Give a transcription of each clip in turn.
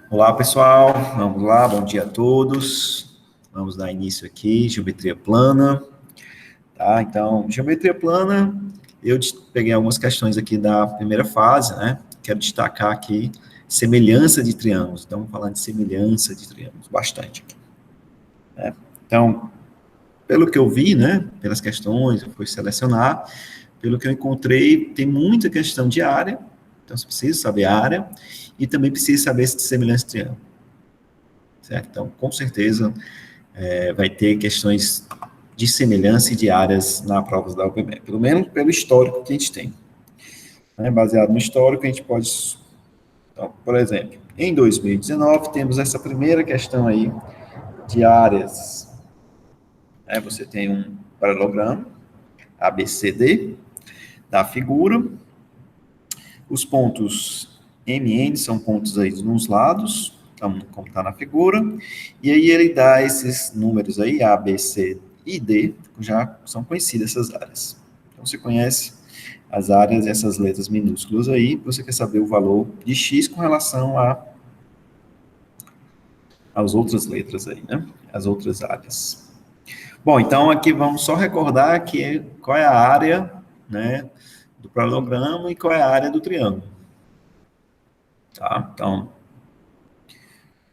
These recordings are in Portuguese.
Olá, pessoal. Vamos lá, bom dia a todos. Vamos dar início aqui, geometria plana. Tá? Então, geometria plana, peguei algumas questões aqui da primeira fase, né? Quero destacar aqui semelhança de triângulos. Então, vamos falar de semelhança de triângulos, bastante aqui. Né? Então, pelo que eu vi, né, pelas questões, eu fui selecionar, pelo que eu encontrei, tem muita questão de área, então você precisa saber a área, e também precisa saber se semelhança de triângulo. Certo? Então, com certeza, vai ter questões de semelhança e de áreas na prova da UPME, pelo menos pelo histórico que a gente tem. Né? Baseado no histórico, a gente pode... Então, por exemplo, em 2019, temos essa primeira questão aí de áreas. Você tem um paralelogramo, ABCD, da figura. Os pontos MN são pontos aí nos lados, como está na figura, e aí ele dá esses números aí, A, B, C e D, já são conhecidas essas áreas. Então, você conhece as áreas e essas letras minúsculas aí, você quer saber o valor de X com relação às outras letras aí, né? As outras áreas. Bom, então aqui vamos só recordar qual é a área, né, do paralelogramo e qual é a área do triângulo. Tá? Então,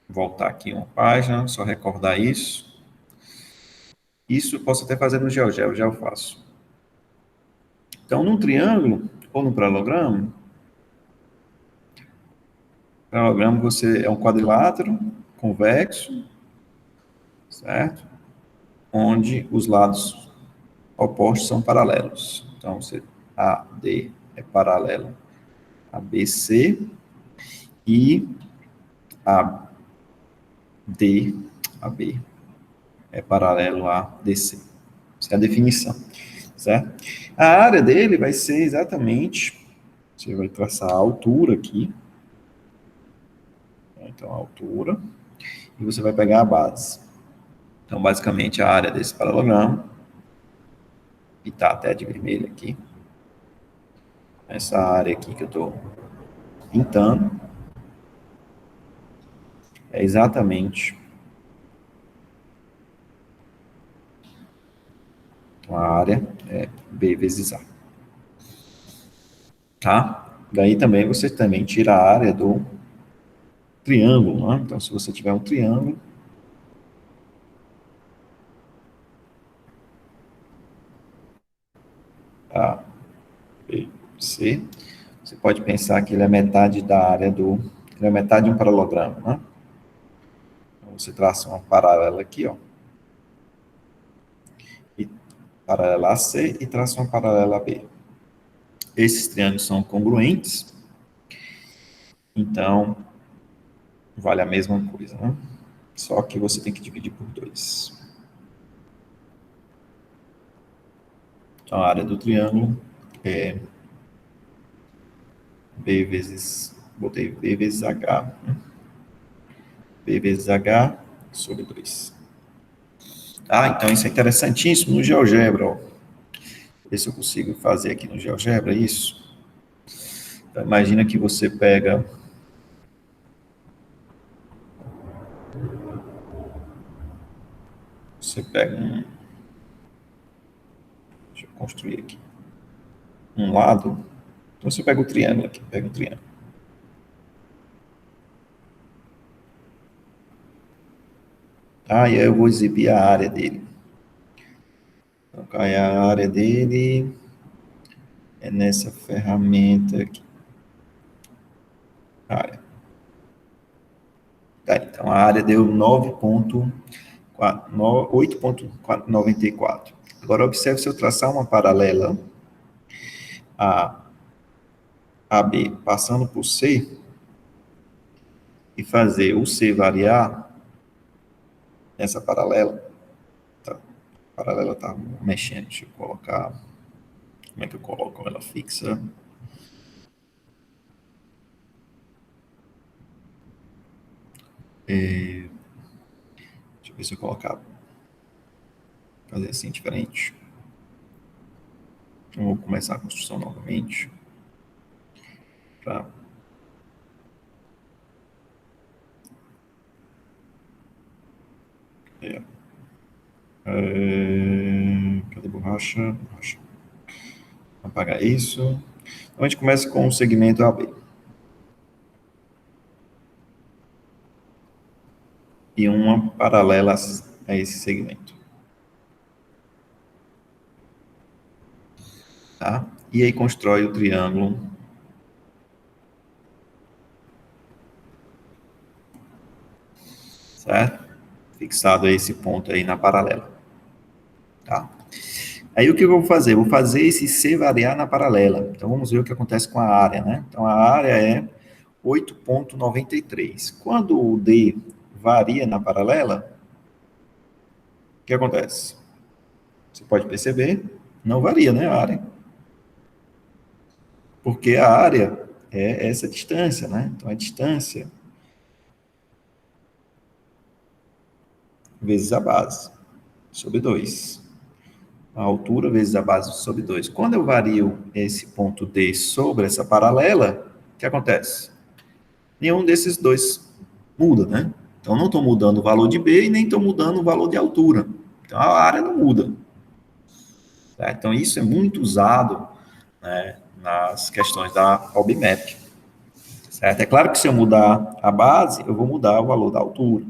voltar aqui uma página, só recordar isso. Isso eu posso até fazer no GeoGebra, já eu faço. Então, num triângulo, ou no paralelogramo você é um quadrilátero convexo, certo? Onde os lados opostos são paralelos. Então, AD é paralelo a BC e AD, AB é paralelo a DC. Essa é a definição, certo? A área dele vai ser exatamente, você vai traçar a altura aqui, então a altura, e você vai pegar a base. Então, basicamente, a área desse paralelogramo, e tá até de vermelho aqui, essa área aqui que eu estou pintando, é exatamente a área B vezes A. Tá? Daí também você também tira a área do triângulo, né? Então, se você tiver um triângulo, A, B, C, você pode pensar que ele é metade da área ele é metade de um paralelogramo, né? Então, você traça uma paralela aqui, ó, e paralela a C e traça uma paralela a B. Esses triângulos são congruentes, então vale a mesma coisa, né? Só que você tem que dividir por 2. Então, a área do triângulo é B vezes, botei B vezes H, né? B vezes H sobre 2. Ah, então isso é interessantíssimo no GeoGebra, ó. Ver se eu consigo fazer aqui no GeoGebra isso. Então, imagina que você pega deixa eu construir aqui, um lado, então você pega o triângulo aqui, pega um triângulo. Ah, e aí eu vou exibir a área dele. Então, qual é a área dele? É nessa ferramenta aqui. Área. Tá, então a área deu 8,94. Agora observe se eu traçar uma paralela a AB passando por C e fazer o C variar nessa paralela. Tá? A paralela está mexendo. Deixa eu colocar. Como é que eu coloco ela fixa? Deixa eu ver se eu colocar. Fazer assim diferente. Então, vou começar a construção novamente. Para Cadê borracha? Borracha. Vou apagar isso. Então, a gente começa com o segmento AB. E uma paralela a esse segmento. Tá? E aí constrói o triângulo. Certo? Fixado a esse ponto aí na paralela. Tá? Aí o que eu vou fazer? Eu vou fazer esse C variar na paralela. Então vamos ver o que acontece com a área, né? Então a área é 8,93. Quando o D varia na paralela, o que acontece? Você pode perceber, não varia, né, a área. Porque a área é essa distância, né? Então a distância vezes a base, sobre 2. A altura vezes a base sobre 2. Quando eu vario esse ponto D sobre essa paralela, o que acontece? Nenhum desses dois muda, né? Então, não estou mudando o valor de B e nem estou mudando o valor de altura. Então, a área não muda. Tá? Então, isso é muito usado, né, nas questões da OBMAP. Certo? É claro que se eu mudar a base, eu vou mudar o valor da altura.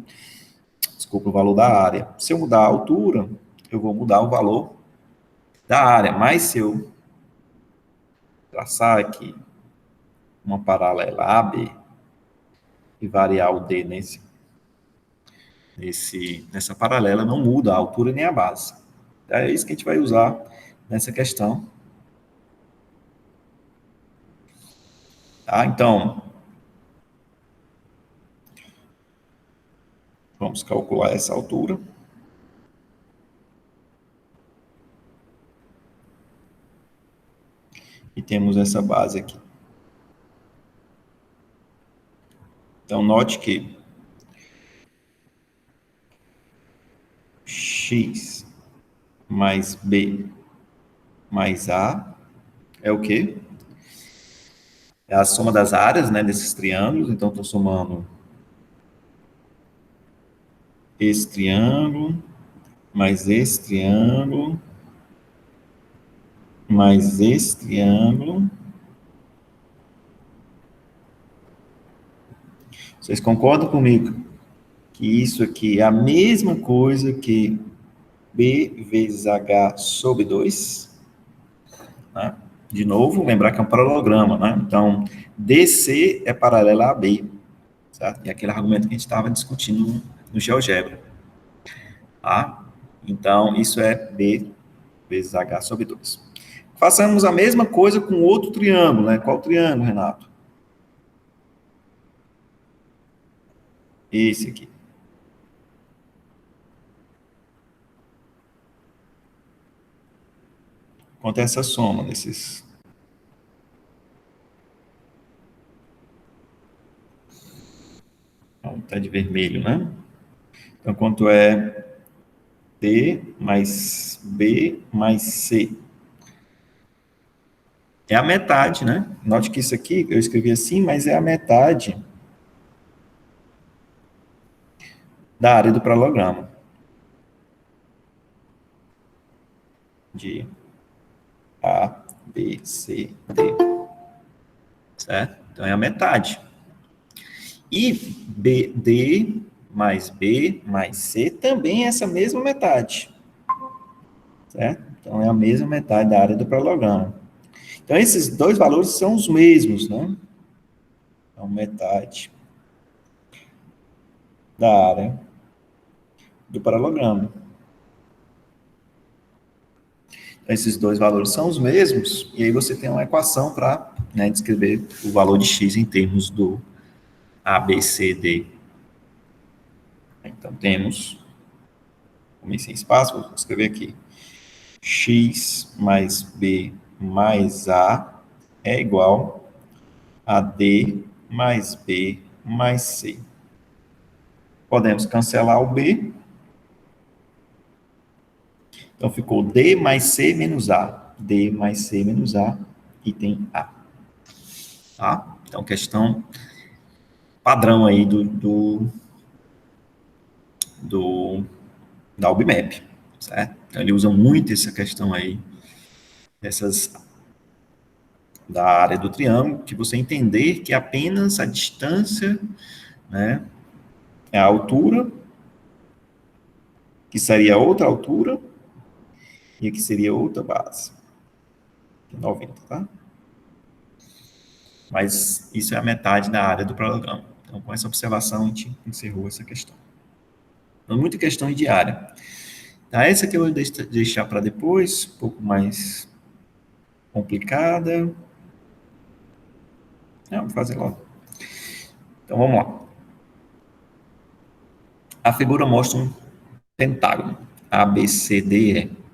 Desculpa, o valor da área. Se eu mudar a altura, eu vou mudar o valor da área. Mas se eu traçar aqui uma paralela AB e variar o D nessa paralela, não muda a altura nem a base. É isso que a gente vai usar nessa questão. Tá? Então, vamos calcular essa altura. E temos essa base aqui. Então, note que x mais b mais a é o quê? É a soma das áreas, né, desses triângulos. Então, estou somando esse triângulo, mais esse triângulo, mais esse triângulo. Vocês concordam comigo que isso aqui é a mesma coisa que B vezes H sobre 2? Né? De novo, lembrar que é um paralelograma, né? Então, DC é paralela a B, certo? E aquele argumento que a gente estava discutindo no GeoGebra. Tá? Então, isso é B vezes H sobre 2. Façamos a mesma coisa com outro triângulo, né? Qual triângulo, Renato? Esse aqui. Quanto é essa soma desses? Então, tá de vermelho, né? Então, quanto é D mais B mais C? É a metade, né? Note que isso aqui, eu escrevi assim, mas é a metade da área do paralelogramo. De A, B, C, D. Certo? Então, é a metade. E D mais B mais C também é essa mesma metade. Certo? Então, é a mesma metade da área do paralelogramo. Então, esses dois valores são os mesmos, né? Então, metade da área do paralelogramo. Então, esses dois valores são os mesmos, e aí você tem uma equação para, né, descrever o valor de x em termos do ABCD. Então, temos, como sem espaço, vou escrever aqui, x mais b mais a é igual a d mais b mais c. Podemos cancelar o b. Então, ficou d mais c menos a. D mais c menos a, item A. Tá? Então, questão padrão aí do da UBMAP, certo? Então, ele usa muito essa questão aí, da área do triângulo, que você entender que apenas a distância, né, é a altura, que seria outra altura, e aqui seria outra base, 90, tá? Mas isso é a metade da área do programa. Então, com essa observação, a gente encerrou essa questão. Então, muita questão de área. Tá, essa aqui eu vou deixar para depois, um pouco mais complicada. Não, vou fazer logo. Então, vamos lá. A figura mostra um pentágono, A, B, C, D, E.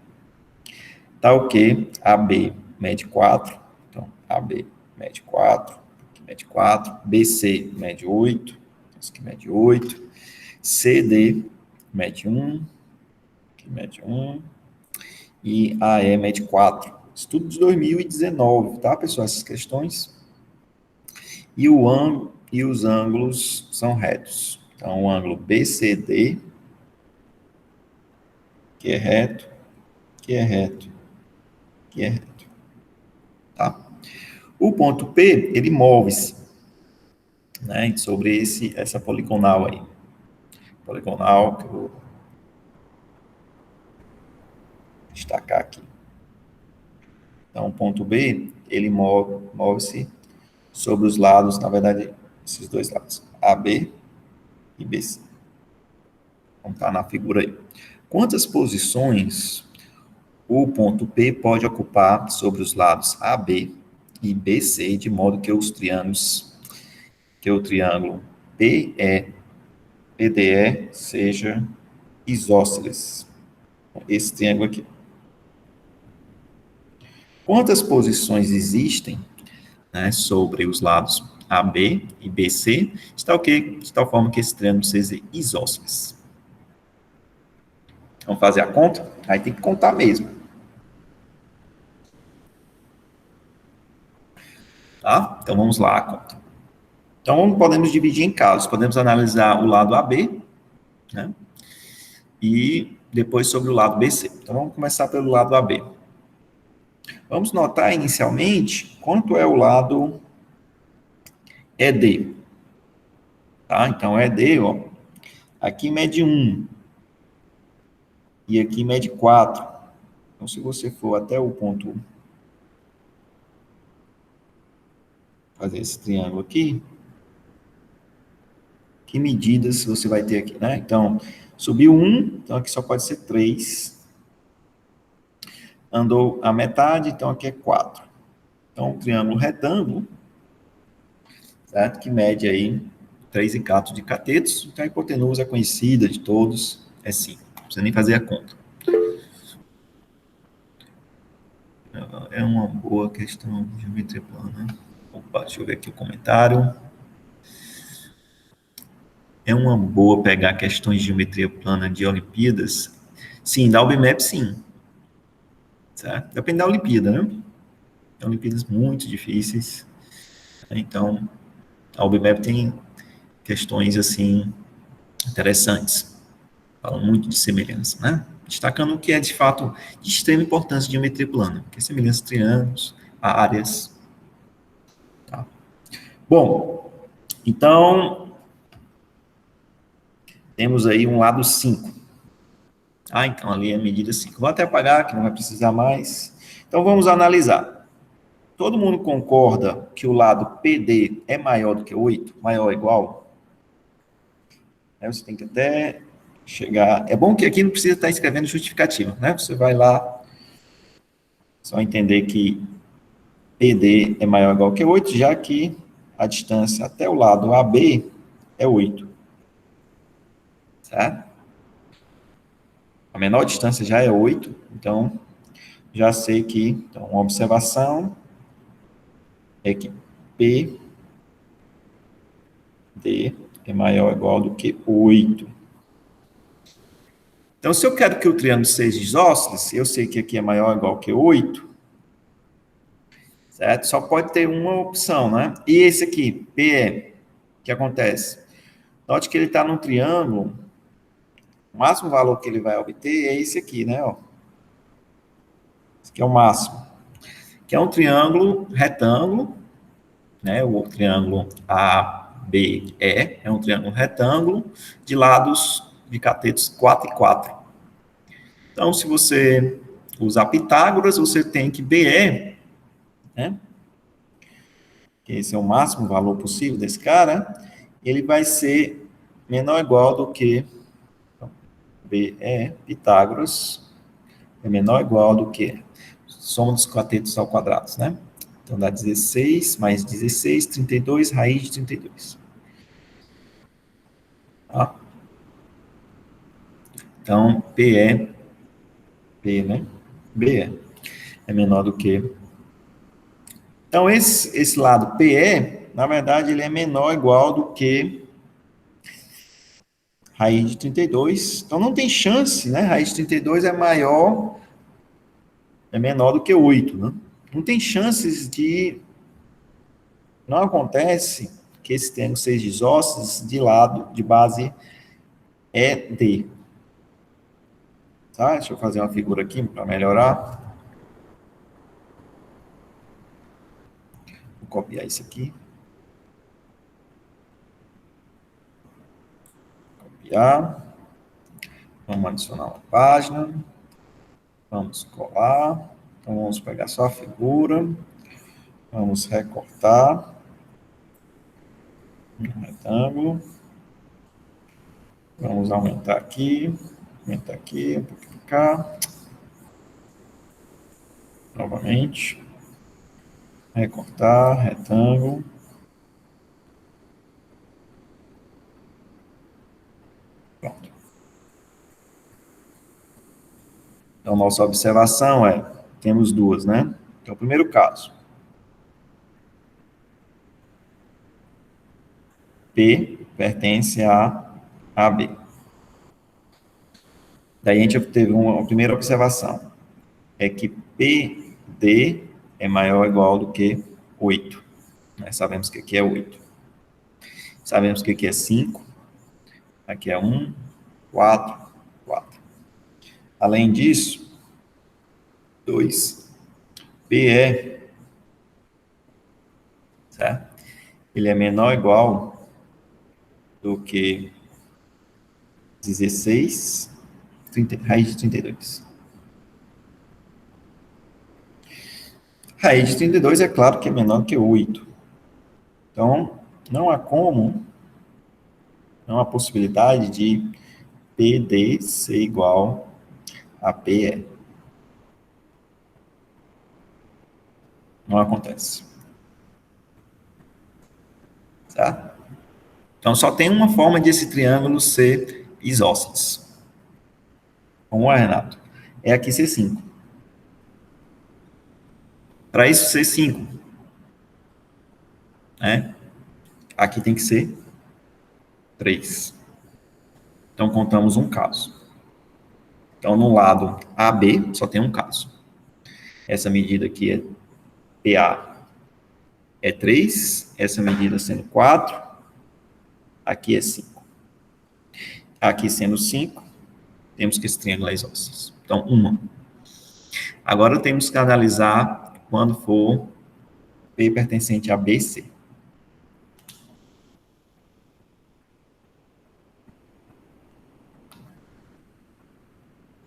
Tá o quê? AB mede 4, então AB mede 4, aqui mede 4, BC mede 8, esse aqui mede 8, CD mede 1, aqui mede 1, e AE mede 4. Estudo de 2019, tá, pessoal, essas questões? E os ângulos são retos. Então, o ângulo BCD, que é reto, que é reto, que é reto, tá? O ponto P, ele move-se, né, sobre essa poligonal aí. Poligonal, que eu vou destacar aqui. Então, o ponto B, ele move-se sobre os lados, na verdade, esses dois lados, AB e BC. Então, tá na figura aí. Quantas posições o ponto P pode ocupar sobre os lados AB e BC, de modo que o triângulo PDE seja isósceles? Esse triângulo aqui. Quantas posições existem, né, sobre os lados AB e BC, de tal forma que esse triângulo seja isósceles? Vamos fazer a conta? Aí tem que contar mesmo. Tá? Então, vamos lá a conta. Então, podemos dividir em casos. Podemos analisar o lado AB, né, e depois sobre o lado BC. Então, vamos começar pelo lado AB. Vamos notar inicialmente quanto é o lado ED. Tá? Então, ED, ó, aqui mede 1 e aqui mede 4. Então, se você for até o ponto, fazer esse triângulo aqui, que medidas você vai ter aqui, né? Então, subiu 1, então aqui só pode ser 3. Andou a metade, então aqui é 4. Então, um triângulo retângulo, certo? Que mede aí 3 encatos de catetos. Então, a hipotenusa conhecida de todos é 5. Não precisa nem fazer a conta. É uma boa questão de geometria plana. Opa, deixa eu ver aqui o comentário. É uma boa pegar questões de geometria plana de Olimpíadas? Sim, da UBMAP, sim. Certo? Depende da Olimpíada, né? Tem Olimpíadas muito difíceis. Então, a UBMAP tem questões, assim, interessantes. Falam muito de semelhança, né? Destacando o que é, de fato, de extrema importância de geometria plana, que é semelhança de triângulos, áreas. Tá? Bom, então, temos aí um lado 5. Ah, então ali é a medida 5. Vou até apagar, que não vai precisar mais. Então, vamos analisar. Todo mundo concorda que o lado PD é maior do que 8? Maior ou igual? Aí você tem que até chegar... É bom que aqui não precisa estar escrevendo justificativa, né? Você vai lá, só entender que PD é maior ou igual que 8, já que a distância até o lado AB é 8. Certo? A menor distância já é 8, então já sei que, então, uma observação é que PD é maior ou igual do que 8. Então, se eu quero que o triângulo seja isósceles, eu sei que aqui é maior ou igual que 8, certo? Só pode ter uma opção, né? E esse aqui, PE, o que acontece? Note que ele está num triângulo O máximo valor que ele vai obter é esse aqui, né? Ó. Esse aqui é o máximo. Que é um triângulo retângulo, né? O triângulo ABE é um triângulo retângulo de lados de catetos 4 e 4. Então, se você usar Pitágoras, você tem que BE, né? Que esse é o máximo valor possível desse cara, ele vai ser menor ou igual do que BE, Pitágoras, é menor ou igual do que soma dos catetos ao quadrado, né? Então, dá 16 mais 16, 32, raiz de 32. Tá? Então, P, né? BE é menor do que. Então, esse lado PE, na verdade, ele é menor ou igual do que raiz de 32. Então, não tem chance, né? Raiz de 32 é maior, é menor do que 8, né? Não tem chances de... Não acontece que esse triângulo seja isósceles de lado, de base ED. Tá? Deixa eu fazer uma figura aqui para melhorar. Vou copiar isso aqui. Copiar. Vamos adicionar uma página. Vamos colar. Então, vamos pegar só a figura. Vamos recortar. Um retângulo. Vamos aumentar aqui, um pouquinho cá. Novamente. Recortar, retângulo. Pronto. Então, nossa observação é, temos duas, né? Então, o primeiro caso. P pertence a AB. Daí a gente teve uma primeira observação, é que PD é maior ou igual do que 8. Nós sabemos que aqui é 8. Sabemos que aqui é 5. Aqui é 1, 4, 4. Além disso, 2. PE, certo? Ele é menor ou igual do que 16, raiz de 32. Raiz de 32 é claro que é menor que 8. Então, não há como, não há possibilidade de PD ser igual a PE. Não acontece. Tá? Então, só tem uma forma de esse triângulo ser isósceles. Vamos lá, Renato. É aqui ser 5. Para isso ser 5, né? Aqui tem que ser 3. Então, contamos um caso. Então, no lado AB, só tem um caso. Essa medida aqui é PA é 3, essa medida sendo 4, aqui é 5. Aqui sendo 5, temos que esse triângulo é isósceles. Então, uma. Agora temos que analisar quando for P pertencente a BC.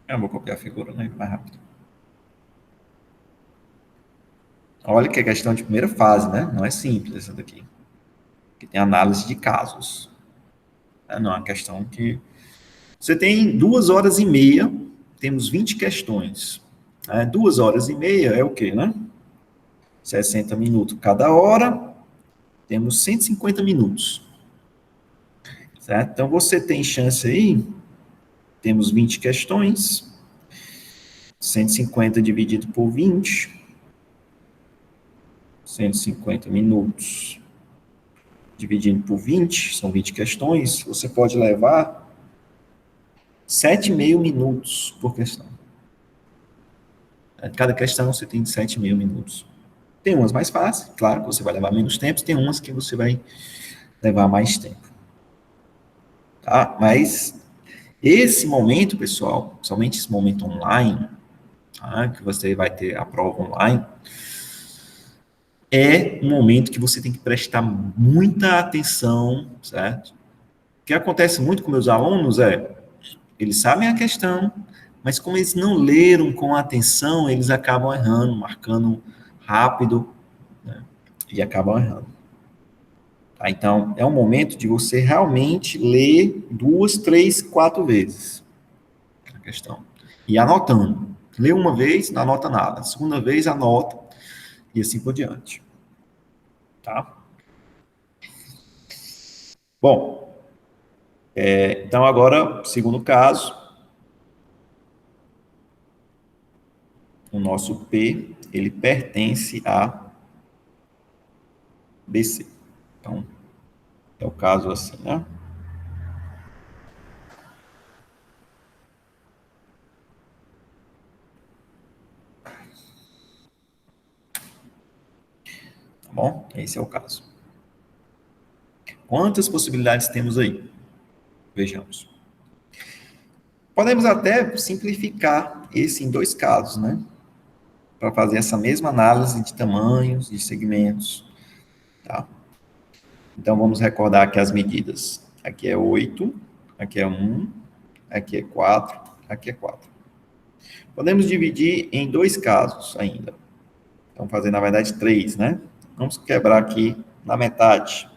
Eu vou copiar a figura, né? Mais rápido. Olha que é questão de primeira fase, né? Não é simples essa daqui. Que tem análise de casos. Não é uma questão que... Você tem 2h30, temos 20 questões. 2h30 é o quê, né? 60 minutos cada hora, temos 150 minutos. Certo? Então, você tem chance aí, temos 20 questões, 150 dividido por 20, 150 minutos dividido por 20, são 20 questões, você pode levar 7,5 minutos por questão. Cada questão você tem 7,5 minutos. Tem umas mais fáceis, claro, que você vai levar menos tempo, tem umas que você vai levar mais tempo. Tá? Mas Esse momento, pessoal, somente esse momento online, tá, que você vai ter a prova online, é um momento que você tem que prestar muita atenção, certo? O que acontece muito com meus alunos eles sabem a questão, mas como eles não leram com atenção, eles acabam errando, marcando rápido, né? E acabam errando. Tá? Então, é um momento de você realmente ler 2, 3, 4 vezes a questão. E anotando. Lê uma vez, não anota nada. Segunda vez, anota. E assim por diante. Tá? Bom, então agora, segundo caso, o nosso P, ele pertence a BC. Então, é o caso assim, né? Tá bom? Esse é o caso. Quantas possibilidades temos aí? Vejamos. Podemos até simplificar esse em 2 casos, né? Para fazer essa mesma análise de tamanhos, de segmentos, tá? Então, vamos recordar aqui as medidas. Aqui é 8, aqui é 1, aqui é 4, aqui é 4. Podemos dividir em 2 casos ainda. Então, fazer, na verdade, 3, né? Vamos quebrar aqui na metade.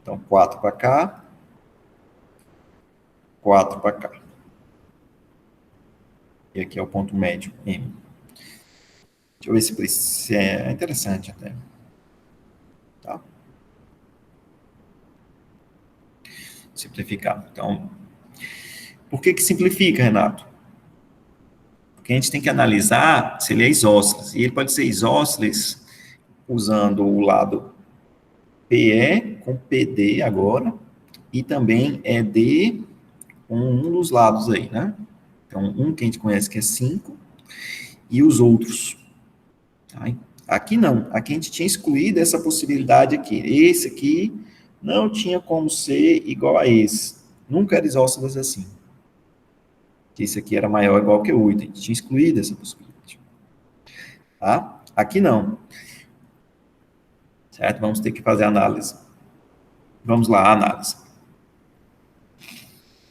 Então, 4 para cá, 4 para cá. E aqui é o ponto médio, M. Deixa eu ver se é interessante até. Tá? Simplificar. Então, por que simplifica, Renato? Porque a gente tem que analisar se ele é isósceles. E ele pode ser isósceles usando o lado PE com PD agora, e também ED com um dos lados aí, né? Então, um que a gente conhece que é 5, e os outros. Tá? Aqui não, aqui a gente tinha excluído essa possibilidade aqui. Esse aqui não tinha como ser igual a esse. Nunca era isósceles assim. Esse aqui era maior ou igual que 8. A gente tinha excluído essa possibilidade. Tá? Aqui não. Certo? Vamos ter que fazer a análise. Vamos lá, a análise.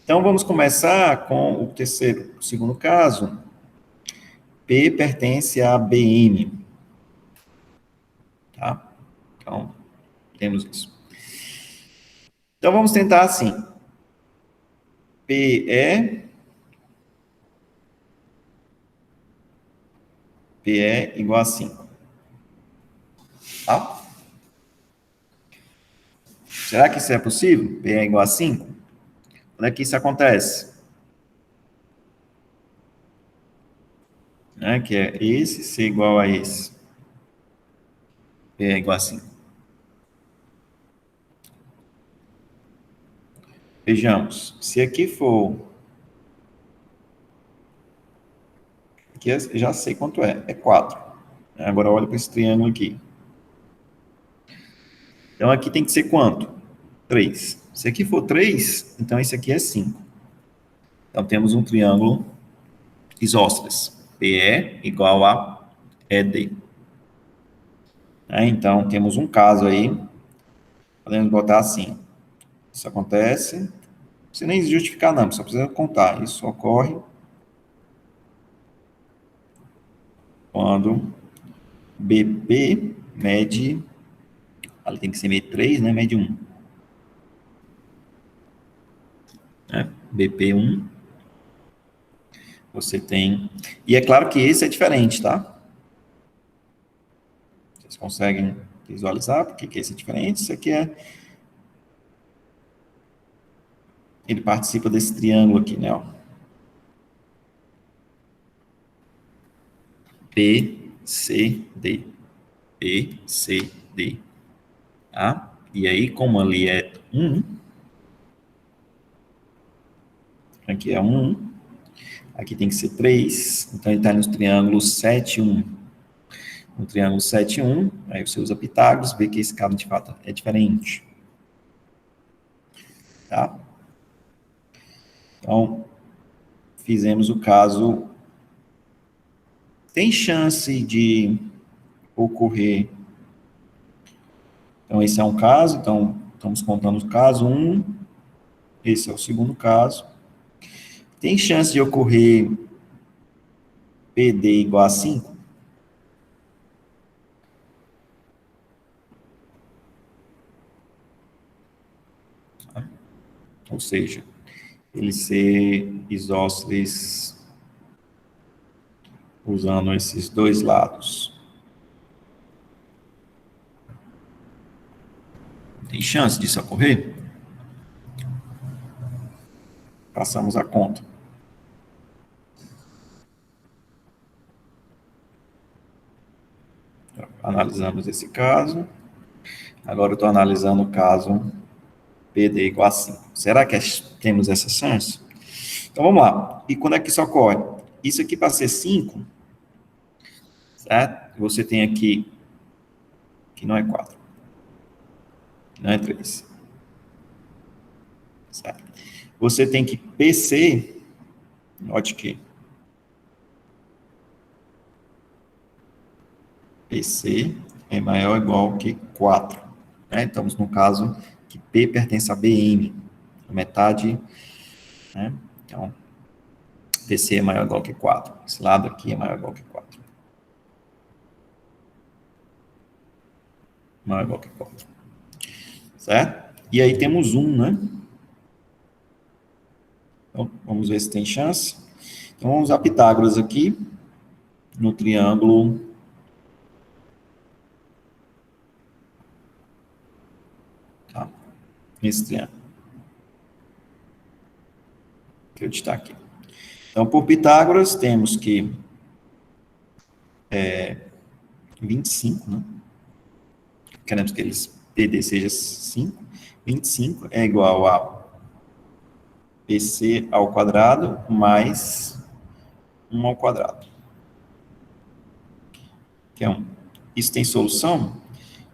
Então, vamos começar com o segundo caso. P pertence a BM. Tá? Então, temos isso. Então, vamos tentar assim. PE igual a 5. Tá? Será que isso é possível? PE igual a 5? Quando é que isso acontece? Né? Que é esse ser igual a esse. PE igual a 5. Vejamos. Se aqui for... Aqui eu já sei quanto é. É 4. Agora olha para esse triângulo aqui. Então, aqui tem que ser quanto? 3. Se aqui for 3, então esse aqui é 5. Então, temos um triângulo isósceles. PE igual a ED. Então, temos um caso aí. Podemos botar assim. Isso acontece. Não precisa nem justificar, não. Só precisa contar. Isso ocorre quando BP mede... Ali tem que ser mede 3, né? Mede 1. BP 1. Você tem... E é claro que esse é diferente, tá? Vocês conseguem visualizar porque que esse é diferente? Isso aqui é... Ele participa desse triângulo aqui, né? Ó. B, C, D. B, C, D. Tá? E aí, como ali é 1, aqui é 1, aqui tem que ser 3, então ele está nos triângulos 7, 1. No triângulo 7, 1, aí você usa Pitágoras, vê que esse caso de fato é diferente. Tá? Então, fizemos o caso, tem chance de ocorrer, então esse é um caso, então estamos contando o caso 1, esse é o segundo caso, tem chance de ocorrer PD igual a 5? Ou seja, ele ser isósceles usando esses dois lados. Tem chance disso ocorrer? Passamos a conta. Analisamos esse caso. Agora eu estou analisando o caso PD igual a 5. Será que temos essa chance? Então vamos lá. E quando é que isso ocorre? Isso aqui para ser 5, certo? Você tem aqui, que não é 4, que não é 3. Certo? Você tem que PC, note que PC é maior ou igual que 4. Né? Estamos no caso que P pertence a BM, a metade, né? Então, PC é maior ou igual que 4. Esse lado aqui é maior ou igual que 4. Maior ou igual que 4. Certo? E aí temos 1, né? Então, vamos ver se tem chance. Então, vamos usar Pitágoras aqui, no triângulo tá? Esse triângulo que eu destaquei. Então, por Pitágoras, temos que 25, né? Queremos que PD seja 5. 25 é igual a PC ao quadrado mais 1 ao quadrado, que é 1. Isso tem solução?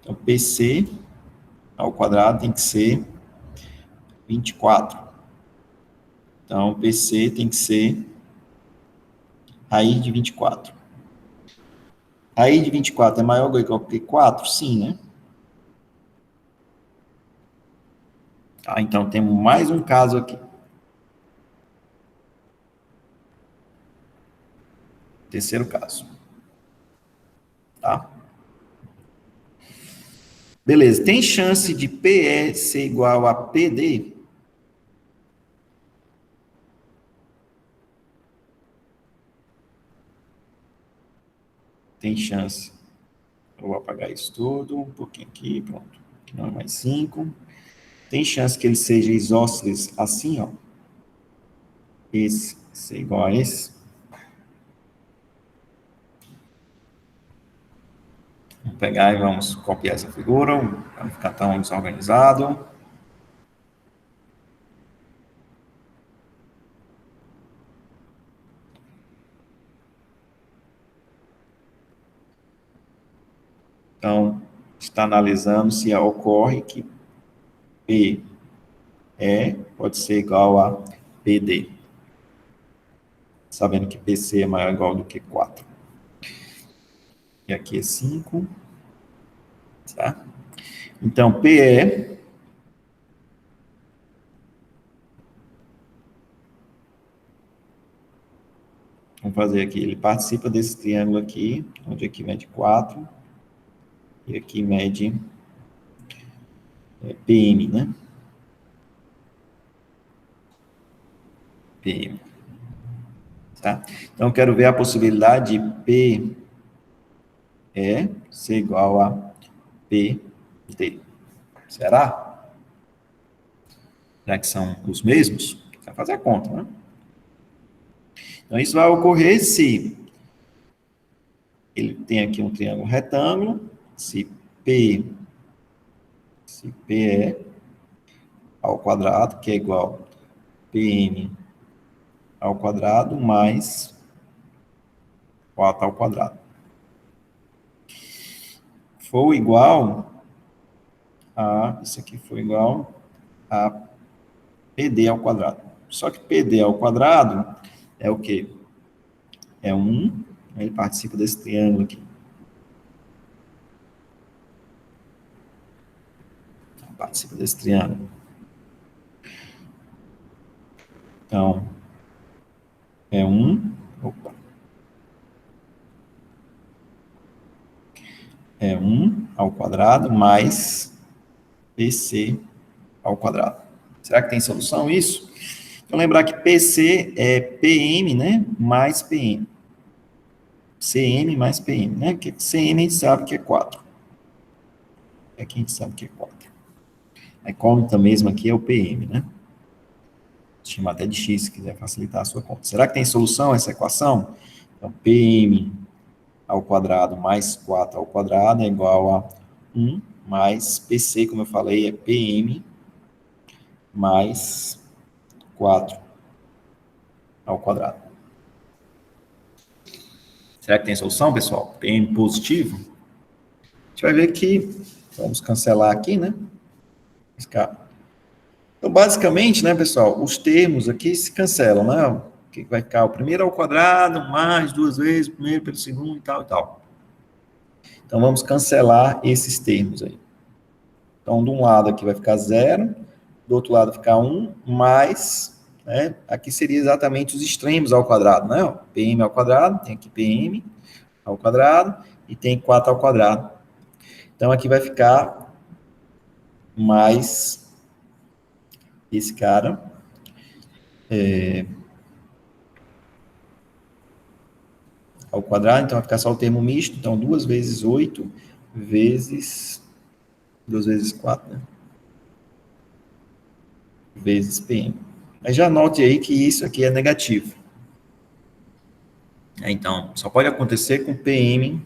Então, PC ao quadrado tem que ser 24. Então, PC tem que ser raiz de 24. Raiz de 24 é maior ou igual que 4? Sim, né? Tá, então, temos mais um caso aqui. Terceiro caso. Tá? Beleza. Tem chance de PE ser igual a PD? Tem chance. Eu vou apagar isso tudo, um pouquinho aqui, pronto. Aqui não é mais 5. Tem chance que ele seja isósceles assim, ó. Esse ser igual a esse. Vamos pegar e vamos copiar essa figura, para não ficar tão desorganizado. Então, está analisando se ocorre que PE pode ser igual a PD. Sabendo que PC é maior ou igual do que 4. E aqui é 5. Tá? Então, PE vamos fazer aqui, ele participa desse triângulo aqui, onde aqui mede 4, e aqui mede PM, né? PM. Tá? Então, eu quero ver a possibilidade de PE ser igual a PD. Será? Já que são os mesmos, vai fazer a conta, né? Então, isso vai ocorrer se ele tem aqui um triângulo retângulo, se PE ao quadrado, que é igual a PM ao quadrado, mais 4 ao quadrado. For igual a, isso aqui foi igual a PD ao quadrado. Só que PD ao quadrado é o quê? É 1, ele participa desse triângulo aqui. Participa desse triângulo. Então, é 1, opa, é 1 ao quadrado mais PC ao quadrado. Será que tem solução isso? Então, lembrar que PC é PM, né, mais PM. CM mais PM, né? Que CM a gente sabe que é 4. Aqui a gente sabe que é 4. A incógnita mesmo aqui é o PM, né? Chama até de X, se quiser facilitar a sua conta. Será que tem solução essa equação? Então, PM ao quadrado mais 4 ao quadrado é igual a 1 mais PC, como eu falei, é PM mais 4 ao quadrado. Será que tem solução, pessoal? PM positivo? A gente vai ver que, vamos cancelar aqui, né? Então, basicamente, né, pessoal, os termos aqui se cancelam, né? O que vai ficar? O primeiro ao quadrado, mais 2 vezes, o primeiro pelo segundo e tal e tal. Então, vamos cancelar esses termos aí. Então, de um lado aqui vai ficar 0, do outro lado ficar 1, mais, né, aqui seria exatamente os extremos ao quadrado, né? PM ao quadrado, tem aqui PM ao quadrado, e tem 4 ao quadrado. Então, aqui vai ficar mais esse cara, ao quadrado, então vai ficar só o termo misto, então 2 vezes 8 vezes 2 vezes 4, né? Vezes PM. Mas já note aí que isso aqui é negativo. Então, só pode acontecer com PM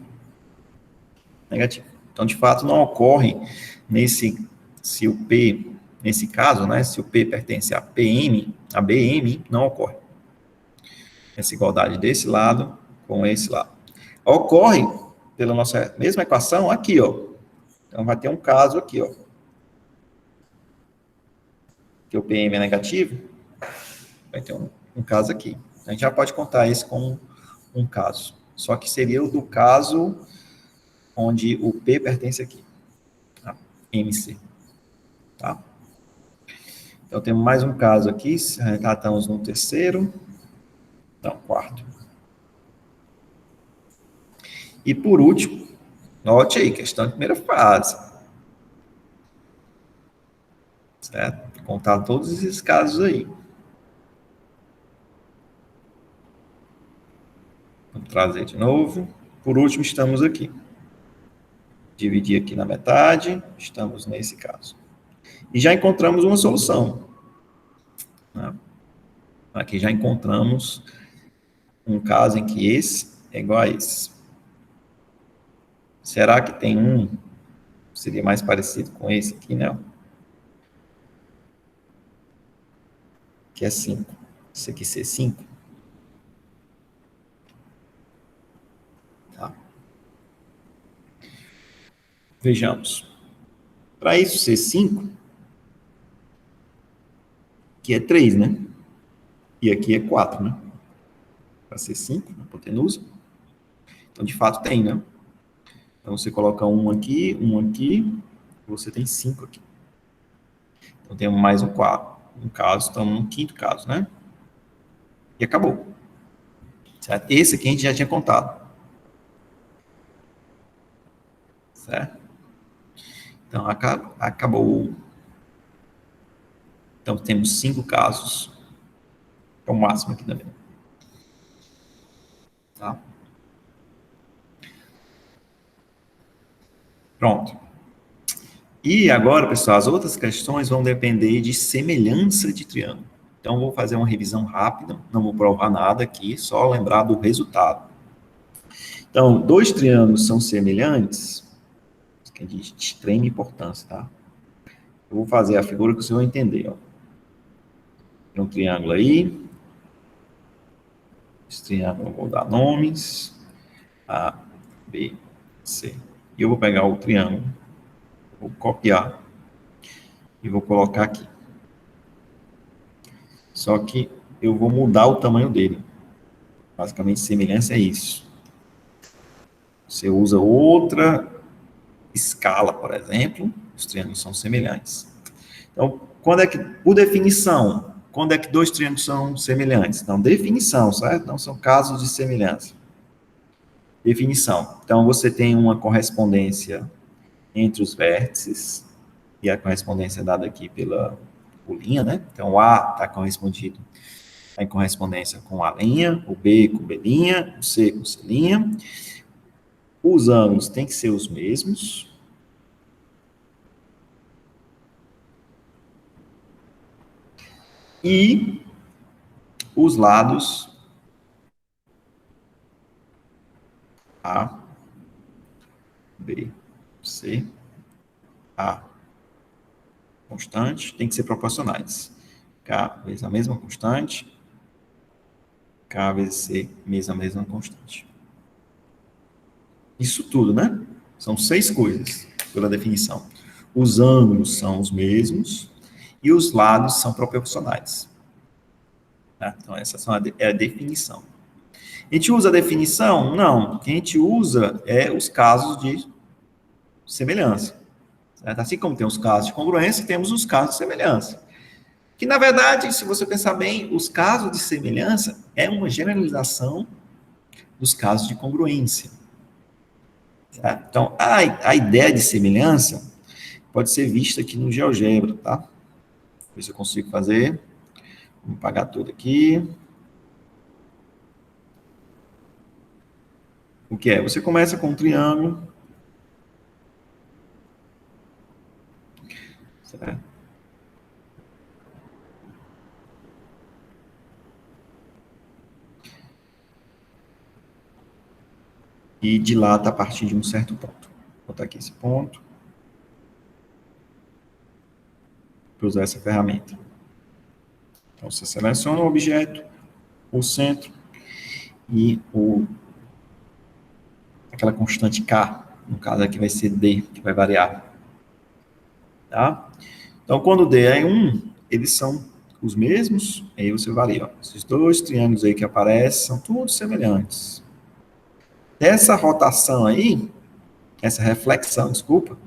negativo. Então, de fato, não ocorre se o P, nesse caso, né, se o P pertence a PM, a BM, não ocorre. Essa igualdade desse lado com esse lado. Ocorre pela nossa mesma equação aqui, ó. Então, vai ter um caso aqui, ó. Que o PM é negativo, vai ter um caso aqui. A gente já pode contar esse como um caso. Só que seria o do caso onde o P pertence aqui, a MC. Tá? Então, temos mais um caso aqui, já estamos no terceiro, não, quarto. E por último, note aí, questão de primeira fase. Certo? Contar todos esses casos aí. Vamos trazer de novo. Por último, estamos aqui. Dividir aqui na metade, estamos nesse caso. E já encontramos uma solução. Né? Aqui já encontramos um caso em que esse é igual a esse. Será que tem um que seria mais parecido com esse aqui, né? Que é 5. Isso aqui ser 5. Tá? Vejamos. Para isso ser 5, que é 3, né? E aqui é 4, né? Para ser 5, na hipotenusa. Então, de fato, tem, né? Então, você coloca um aqui, você tem 5 aqui. Então, temos mais um caso, estamos no quinto caso, né? E acabou. Certo? Esse aqui a gente já tinha contado. Certo? Então, acabou. Então, temos 5 casos. É o máximo aqui também. Tá? Pronto. E agora, pessoal, as outras questões vão depender de semelhança de triângulo. Então, vou fazer uma revisão rápida, não vou provar nada aqui, só lembrar do resultado. Então, 2 triângulos são semelhantes, isso que é de extrema importância, tá? Eu vou fazer a figura que vocês vão entender, ó. Tem um triângulo aí, esse triângulo eu vou dar nomes, A, B, C. E eu vou pegar o triângulo, vou copiar e vou colocar aqui. Só que eu vou mudar o tamanho dele. Basicamente, semelhança é isso. Você usa outra escala, por exemplo, os triângulos são semelhantes. Então, quando é que, por definição, quando é que dois triângulos são semelhantes? Não, definição, certo? Não são casos de semelhança. Definição. Então, você tem uma correspondência entre os vértices, e a correspondência é dada aqui pela linha, né? Então, o A está correspondido em correspondência com A', o B com B', o C com C'. Os ângulos têm que ser os mesmos. E os lados A, B, C, A, constante, tem que ser proporcionais. K vezes a mesma constante, K vezes C vezes a mesma constante. Isso tudo, né? São 6 coisas, pela definição. Os ângulos são os mesmos e os lados são proporcionais. Tá? Então, essa é a definição. A gente usa a definição? Não. O que a gente usa é os casos de semelhança. Certo? Assim como tem os casos de congruência, temos os casos de semelhança. Que, na verdade, se você pensar bem, os casos de semelhança é uma generalização dos casos de congruência. Certo? Então, a ideia de semelhança pode ser vista aqui no GeoGebra, tá? Ver se eu consigo fazer. Vamos apagar tudo aqui. O que é? Você começa com um triângulo. Certo? E dilata a partir de um certo ponto. Vou botar aqui esse ponto. Para usar essa ferramenta. Então, você seleciona o objeto, o centro e aquela constante K. No caso aqui vai ser D, que vai variar. Tá? Então, quando D é 1, eles são os mesmos, aí você varia. Ó. Esses dois triângulos aí que aparecem são todos semelhantes. Essa rotação aí, essa reflexão, desculpa,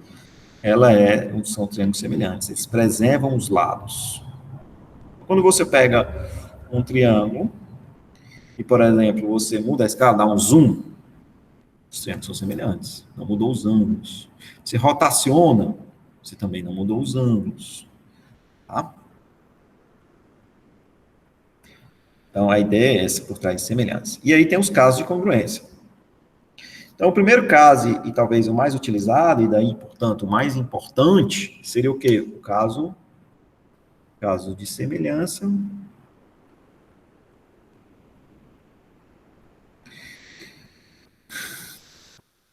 são triângulos semelhantes. Eles preservam os lados. Quando você pega um triângulo e, por exemplo, você muda a escala, dá um zoom, os triângulos são semelhantes. Não mudou os ângulos. Você rotaciona, você também não mudou os ângulos. Tá? Então, a ideia é essa por trás de semelhança. E aí tem os casos de congruência. Então, o primeiro caso, e talvez o mais utilizado, e daí, portanto, o mais importante, seria o quê? O caso de semelhança.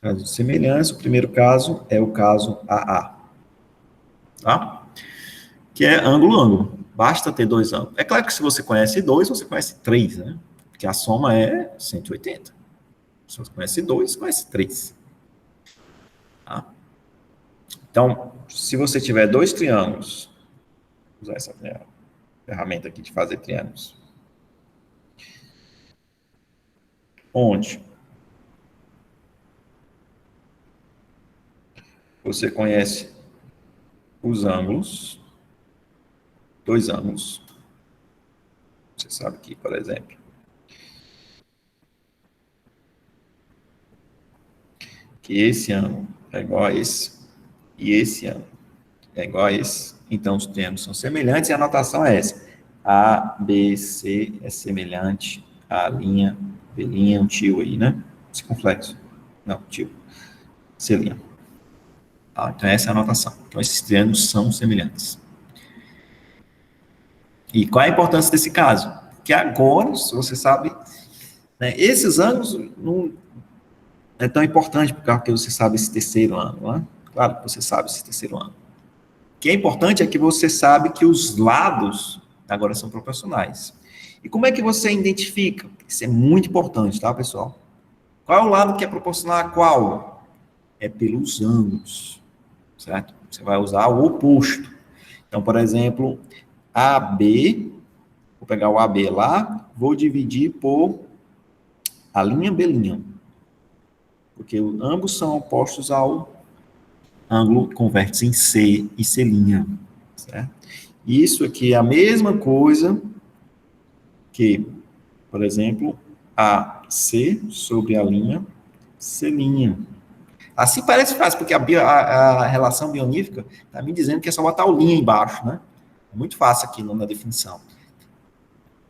Caso de semelhança, o primeiro caso é o caso AA. Tá? Que é ângulo-ângulo. Basta ter dois ângulos. É claro que se você conhece dois, você conhece três, né? Porque a soma é 180. Se você conhece dois, conhece três. Tá? Então, se você tiver dois triângulos, vou usar essa ferramenta aqui de fazer triângulos. Onde você conhece os ângulos, dois ângulos. Você sabe que, por exemplo, que esse ângulo é igual a esse, e esse ângulo é igual a esse. Então, os triângulos são semelhantes e a notação é essa. A, B, C é semelhante a linha, B', um tio aí, né? Circunflexo. Não, tio. C'. Ah, então, essa é a notação. Então, esses triângulos são semelhantes. E qual é a importância desse caso? Que agora, se você sabe, né, esses ângulos não é tão importante porque você sabe esse terceiro ângulo, né? Claro que você sabe esse terceiro ângulo. O que é importante é que você sabe que os lados agora são proporcionais. E como é que você identifica? Isso é muito importante, tá, pessoal? Qual é o lado que é proporcional a qual? É pelos ângulos, certo? Você vai usar o oposto. Então, por exemplo, AB, vou pegar o AB lá, vou dividir por A linha B', porque ambos são opostos ao ângulo com vértice em C e C', certo? Isso aqui é a mesma coisa que, por exemplo, AC sobre a linha C'. Assim parece fácil, porque a relação bionífica está me dizendo que é só botar o linha embaixo, né? É muito fácil aqui na definição.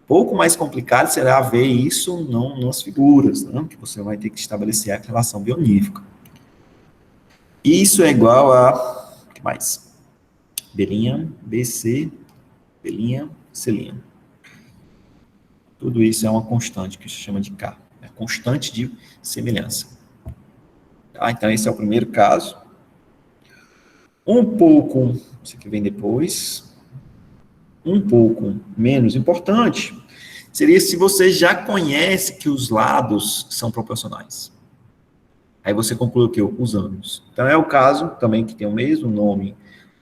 Pouco mais complicado será ver isso nas figuras, né? Que você vai ter que estabelecer a relação bionífica. Isso é igual a... O que mais? B', BC, B', C'. Tudo isso é uma constante que se chama de K. É constante de semelhança. Tá? Então, esse é o primeiro caso. Um pouco, isso aqui vem depois, um pouco menos importante, seria se você já conhece que os lados são proporcionais. Aí você conclui o quê? Os ângulos. Então, é o caso também que tem o mesmo nome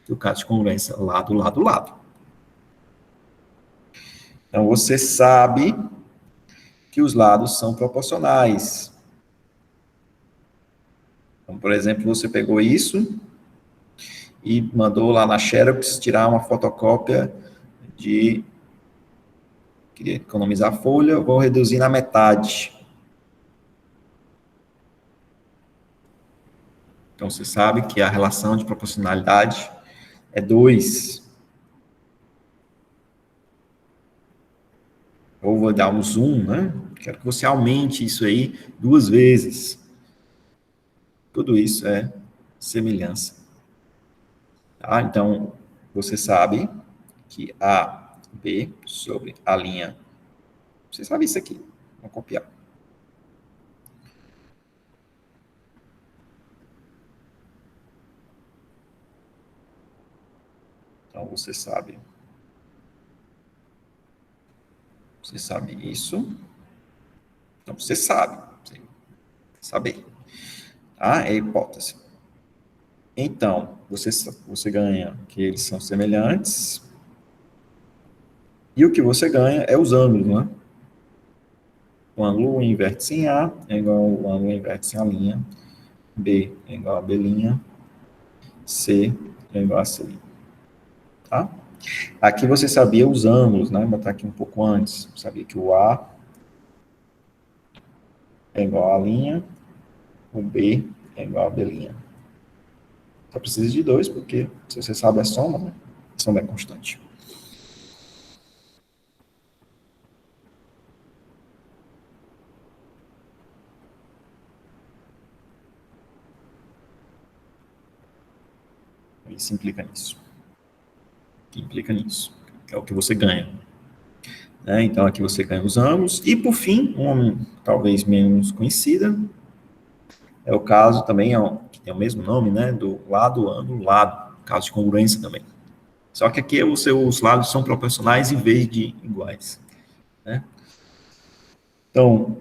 que o caso de congruência lado, lado, lado. Então, você sabe que os lados são proporcionais. Então, por exemplo, você pegou isso e mandou lá na Xerox tirar uma fotocópia de... Queria economizar folha, vou reduzir na metade. Então, você sabe que a relação de proporcionalidade é 2. Ou vou dar um zoom, né? Quero que você aumente isso aí 2 vezes. Tudo isso é semelhança. Tá? Então, você sabe que AB sobre a linha... Você sabe isso aqui. Vou copiar. Então, você sabe. Você sabe isso. Então, você sabe. Saber. Tá? É a hipótese. Então, você ganha que eles são semelhantes. E o que você ganha é os ângulos, né? O ângulo em vértice em A é igual ao ângulo em vértice em A'. B é igual a B'. C é igual a C'. Tá? Aqui você sabia os ângulos, né? Vou botar aqui um pouco antes. Sabia que o A é igual a linha, o B é igual a B'. Só precisa de 2, porque se você sabe a soma, né? A soma é constante. Isso implica nisso. Implica nisso. É o que você ganha. Né? Então, aqui você ganha os ângulos. E, por fim, uma talvez menos conhecida, é o caso também, que tem o mesmo nome, né? Do lado, ângulo, lado. Caso de congruência também. Só que aqui os lados são proporcionais em vez de iguais. Né? Então,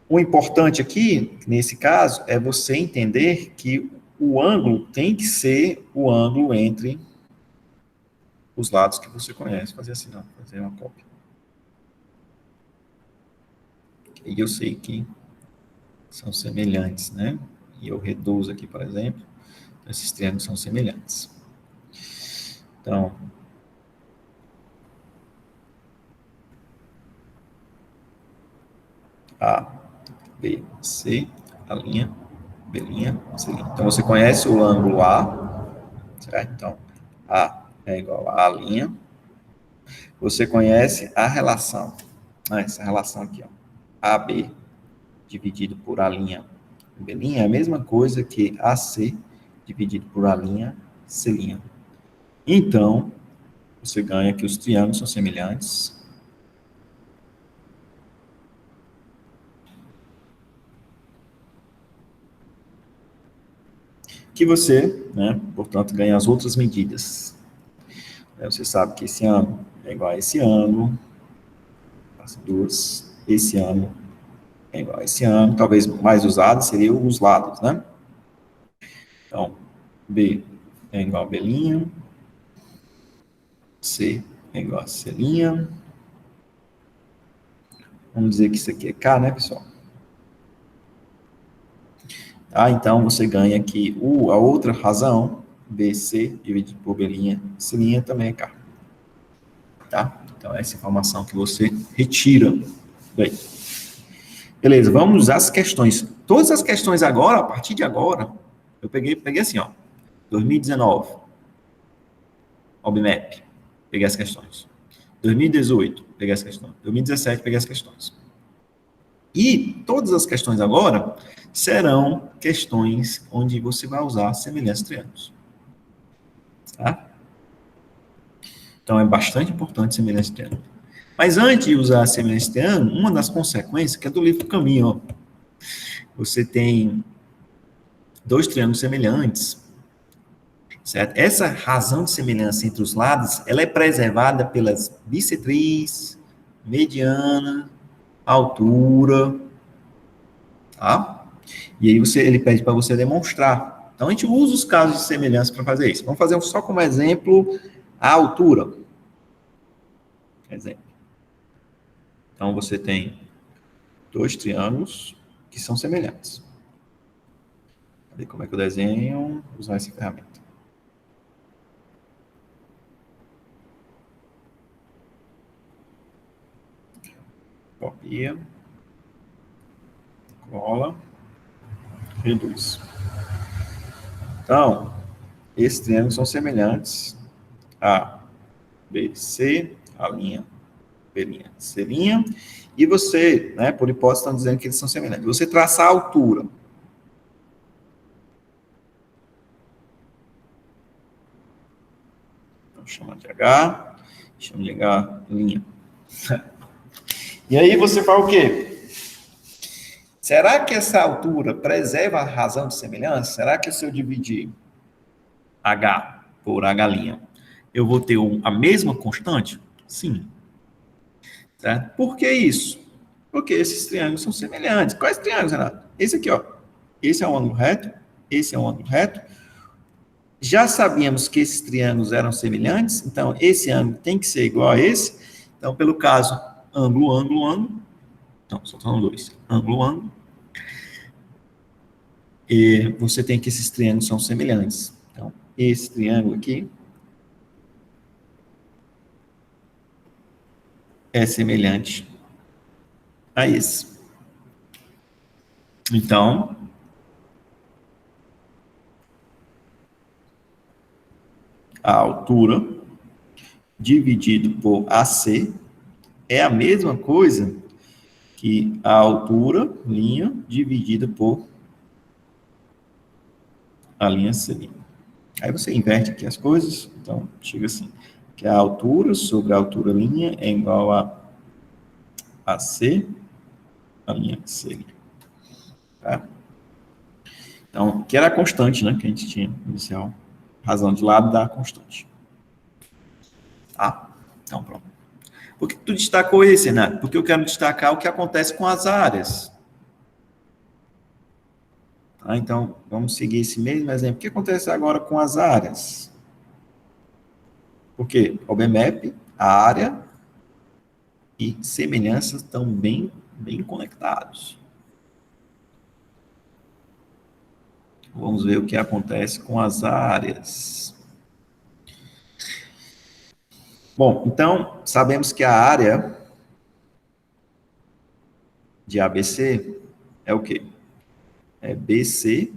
o importante aqui, nesse caso, é você entender que o ângulo tem que ser o ângulo entre os lados que você conhece. Fazer assim, não, fazer uma cópia. E eu sei que são semelhantes, né? E eu reduzo aqui, por exemplo, esses triângulos são semelhantes. Então, A, B, C, a linha, B', C'. Então, você conhece o ângulo A, certo? Então, A é igual a linha. Você conhece a relação, essa relação aqui, ó, AB dividido por A', B' é a mesma coisa que AC dividido por A', C'. Então, você ganha que os triângulos são semelhantes. Que você, né, portanto, ganha as outras medidas. Você sabe que esse ângulo é igual a esse ângulo, as duas, esse ângulo é igual a esse ângulo, talvez mais usado seria os lados, né? Então, B é igual a B', C é igual a C'. Vamos dizer que isso aqui é K, né, pessoal? Tá? Então, você ganha que a outra razão, BC dividido por B', C' também é K. Tá? Então, essa informação que você retira daí. Beleza, vamos às questões. Todas as questões agora, a partir de agora, eu peguei assim, ó, 2019, OBMAP, peguei as questões. 2018, peguei as questões. 2017, peguei as questões. E todas as questões agora serão questões onde você vai usar semelhantes triângulos. Tá? Então, é bastante importante semelhantes triângulos. Mas antes de usar semelhantes triângulos, uma das consequências, que é do livro Caminho, ó, você tem dois triângulos semelhantes, certo? Essa razão de semelhança entre os lados, ela é preservada pelas bissetriz, mediana, altura, tá? E aí ele pede para você demonstrar. Então, a gente usa os casos de semelhança para fazer isso. Vamos fazer só como exemplo a altura. Exemplo. Então, você tem dois triângulos que são semelhantes. Cadê como é que eu desenho? Usar essa ferramenta. Copia. Cola. Reduz. Então, esses triângulos são semelhantes a BC, a linha B', C', e você, né, por hipótese, estão dizendo que eles são semelhantes. Você traçar a altura. Então, chama de H, chama de H'. E aí você faz o quê? Será que essa altura preserva a razão de semelhança? Será que se eu dividir H por H', eu vou ter a mesma constante? Sim. Certo? Por que isso? Porque esses triângulos são semelhantes. Quais triângulos, Renato? Esse aqui, ó. Esse é um ângulo reto, esse é um ângulo reto. Já sabíamos que esses triângulos eram semelhantes, então esse ângulo tem que ser igual a esse. Então, pelo caso, ângulo, ângulo, ângulo. Então, só são dois. Ângulo, ângulo. E você tem que esses triângulos são semelhantes. Então, esse triângulo aqui é semelhante a esse. Então, a altura dividido por AC é a mesma coisa que a altura, linha, dividida por a linha C'. Aí você inverte aqui as coisas, então chega assim, que a altura sobre a altura linha é igual a AC, a linha C'. Tá? Então, que era a constante, né, que a gente tinha inicial. Razão de lado da constante. Tá? Então, pronto. Por que tu destacou esse, Renato? Porque eu quero destacar o que acontece com as áreas. Tá? Então, vamos seguir esse mesmo exemplo. O que acontece agora com as áreas? Porque o BMAP, a área e semelhanças estão bem conectados. Vamos ver o que acontece com as áreas. Bom, então, sabemos que a área de ABC é o quê? É BC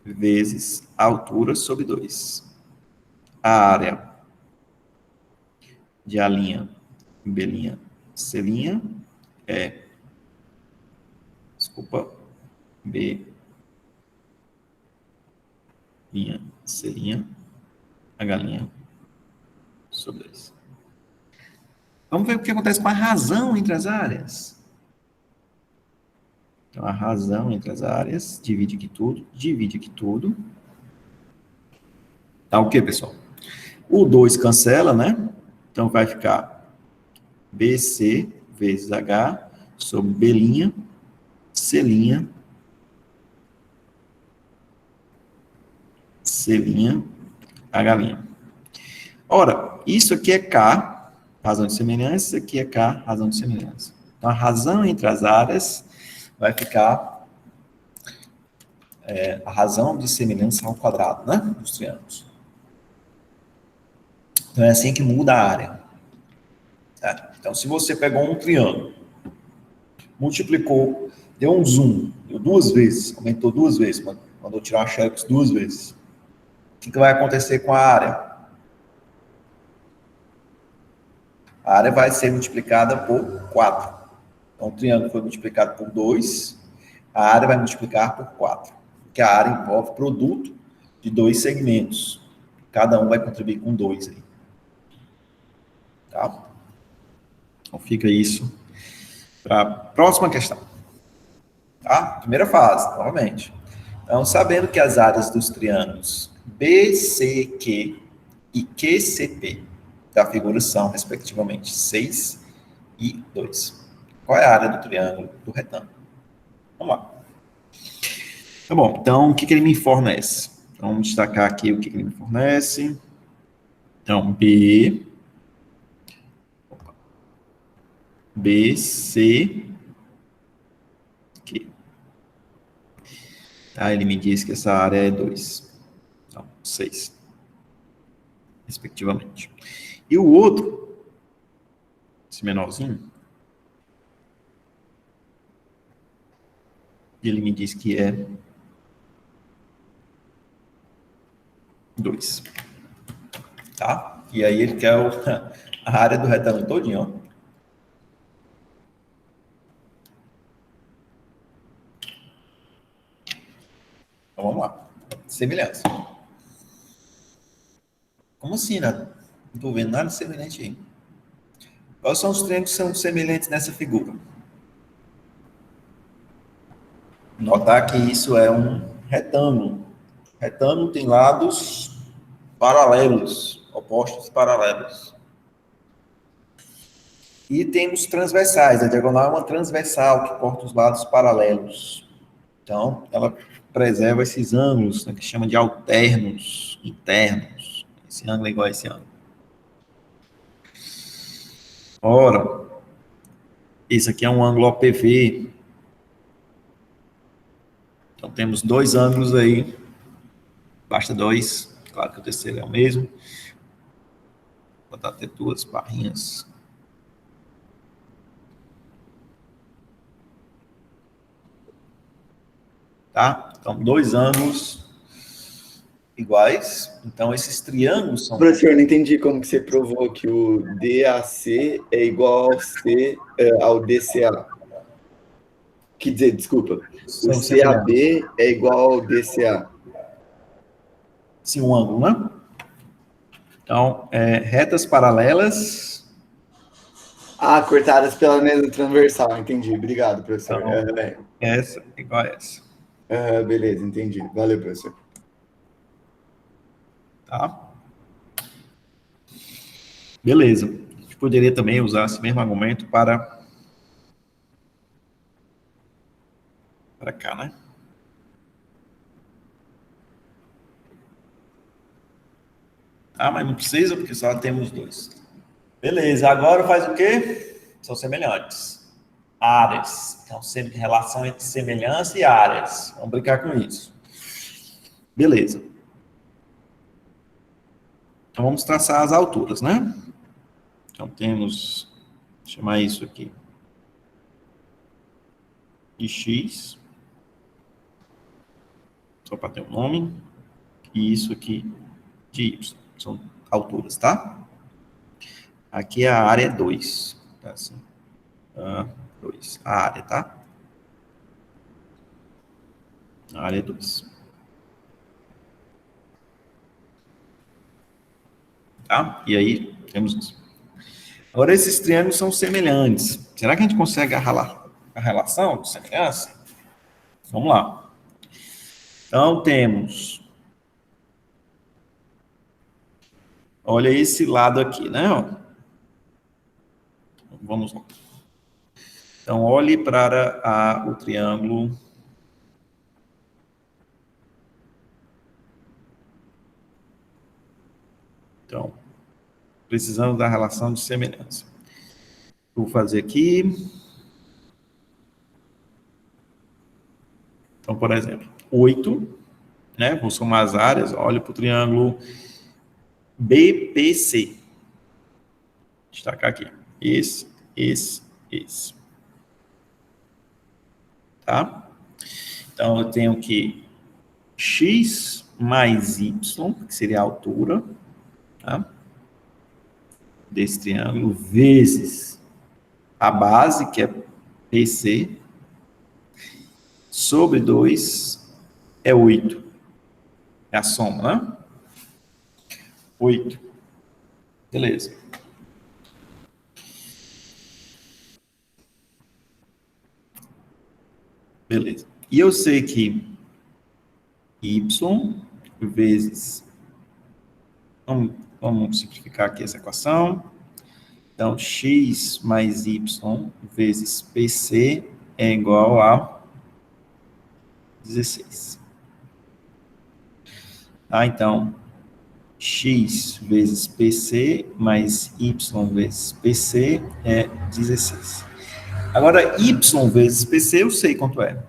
vezes a altura sobre 2. A área de A', B', C' é, desculpa, B', C', H' sobre 2. Vamos ver o que acontece com a razão entre as áreas. Então, a razão entre as áreas, divide aqui tudo. Tá o quê, pessoal? O 2 cancela, né? Então, vai ficar BC vezes H sobre B', C', C', H'. Ora, isso aqui é K, razão de semelhança, isso aqui é K, razão de semelhança. Então, a razão entre as áreas vai ficar a razão de semelhança ao quadrado, né? Dos triângulos. Então, é assim que muda a área. Tá? Então, se você pegou um triângulo, multiplicou, deu um zoom, deu 2 vezes, aumentou 2 vezes, mandou tirar a xerox 2 vezes. O que vai acontecer com a área? A área vai ser multiplicada por 4. Então, o triângulo foi multiplicado por 2, a área vai multiplicar por 4. Porque a área envolve produto de 2 segmentos. Cada um vai contribuir com 2 aí. Tá? Então, fica isso para a próxima questão. Tá? Primeira fase, novamente. Então, sabendo que as áreas dos triângulos BCQ e QCP da figura são, respectivamente, 6 e 2. Qual é a área do triângulo do retângulo? Vamos lá. Tá bom, então, o que ele me fornece? Então, vamos destacar aqui o que ele me fornece. Então, BC, Q. Tá, ele me diz que essa área é 2. Então, 6. Respectivamente. E o outro, esse menorzinho, ele me diz que é 2. Tá? E aí ele quer a área do retângulo todinho, ó. Então vamos lá. Semelhança. Como assim, né? Não estou vendo nada semelhante aí. Quais são os triângulos que são semelhantes nessa figura? Notar que isso é um retângulo. Retângulo tem lados paralelos, opostos paralelos. E temos transversais. A diagonal é uma transversal que corta os lados paralelos. Então, ela preserva esses ângulos, né, que chama de alternos, internos. Esse ângulo é igual a esse ângulo. Ora, esse aqui é um ângulo OPV. Então, temos 2 ângulos aí. Basta 2. Claro que o terceiro é o mesmo. Vou botar até 2 barrinhas. Tá? Então, 2 ângulos iguais. Então, esses triângulos são... Professor, não entendi como que você provou que o DAC é igual ao DCA. Quer dizer, desculpa, o CAB é igual ao DCA. Sim, um ângulo, né? Então, retas paralelas... cortadas pela mesma transversal, entendi. Obrigado, professor. Então, essa é igual a essa. Beleza, entendi. Valeu, professor. Tá? Beleza. A gente poderia também usar esse mesmo argumento para cá, né? Ah, mas não precisa, porque só temos 2. Beleza, agora faz o quê? São semelhantes. Áreas. Então, relação entre semelhança e áreas. Vamos brincar com isso. Beleza. Então, vamos traçar as alturas, né? Então, temos... Vou chamar isso aqui de X. Só para ter um nome. E isso aqui de Y. São alturas, tá? Aqui a área é 2. Tá assim. 2. A área, tá? A área é 2. Tá? E aí, temos isso. Agora, esses triângulos são semelhantes. Será que a gente consegue agarrar a relação de semelhança? Vamos lá. Então, temos... Olha esse lado aqui, né? Vamos lá. Então, olhe para o triângulo... Então, precisamos da relação de semelhança. Vou fazer aqui. Então, por exemplo, 8, né? Vou somar as áreas, olha para o triângulo BPC. Destacar aqui. Esse. Tá? Então, eu tenho que x mais y, que seria a altura, tá? Desse triângulo, vezes a base, que é PC, sobre 2 é 8. É a soma, né? 8. Beleza. Beleza. E eu sei que y vezes... Vamos simplificar aqui essa equação. Então, x mais y vezes PC é igual a 16. Ah, então, x vezes PC mais y vezes PC é 16. Agora, y vezes PC eu sei quanto é.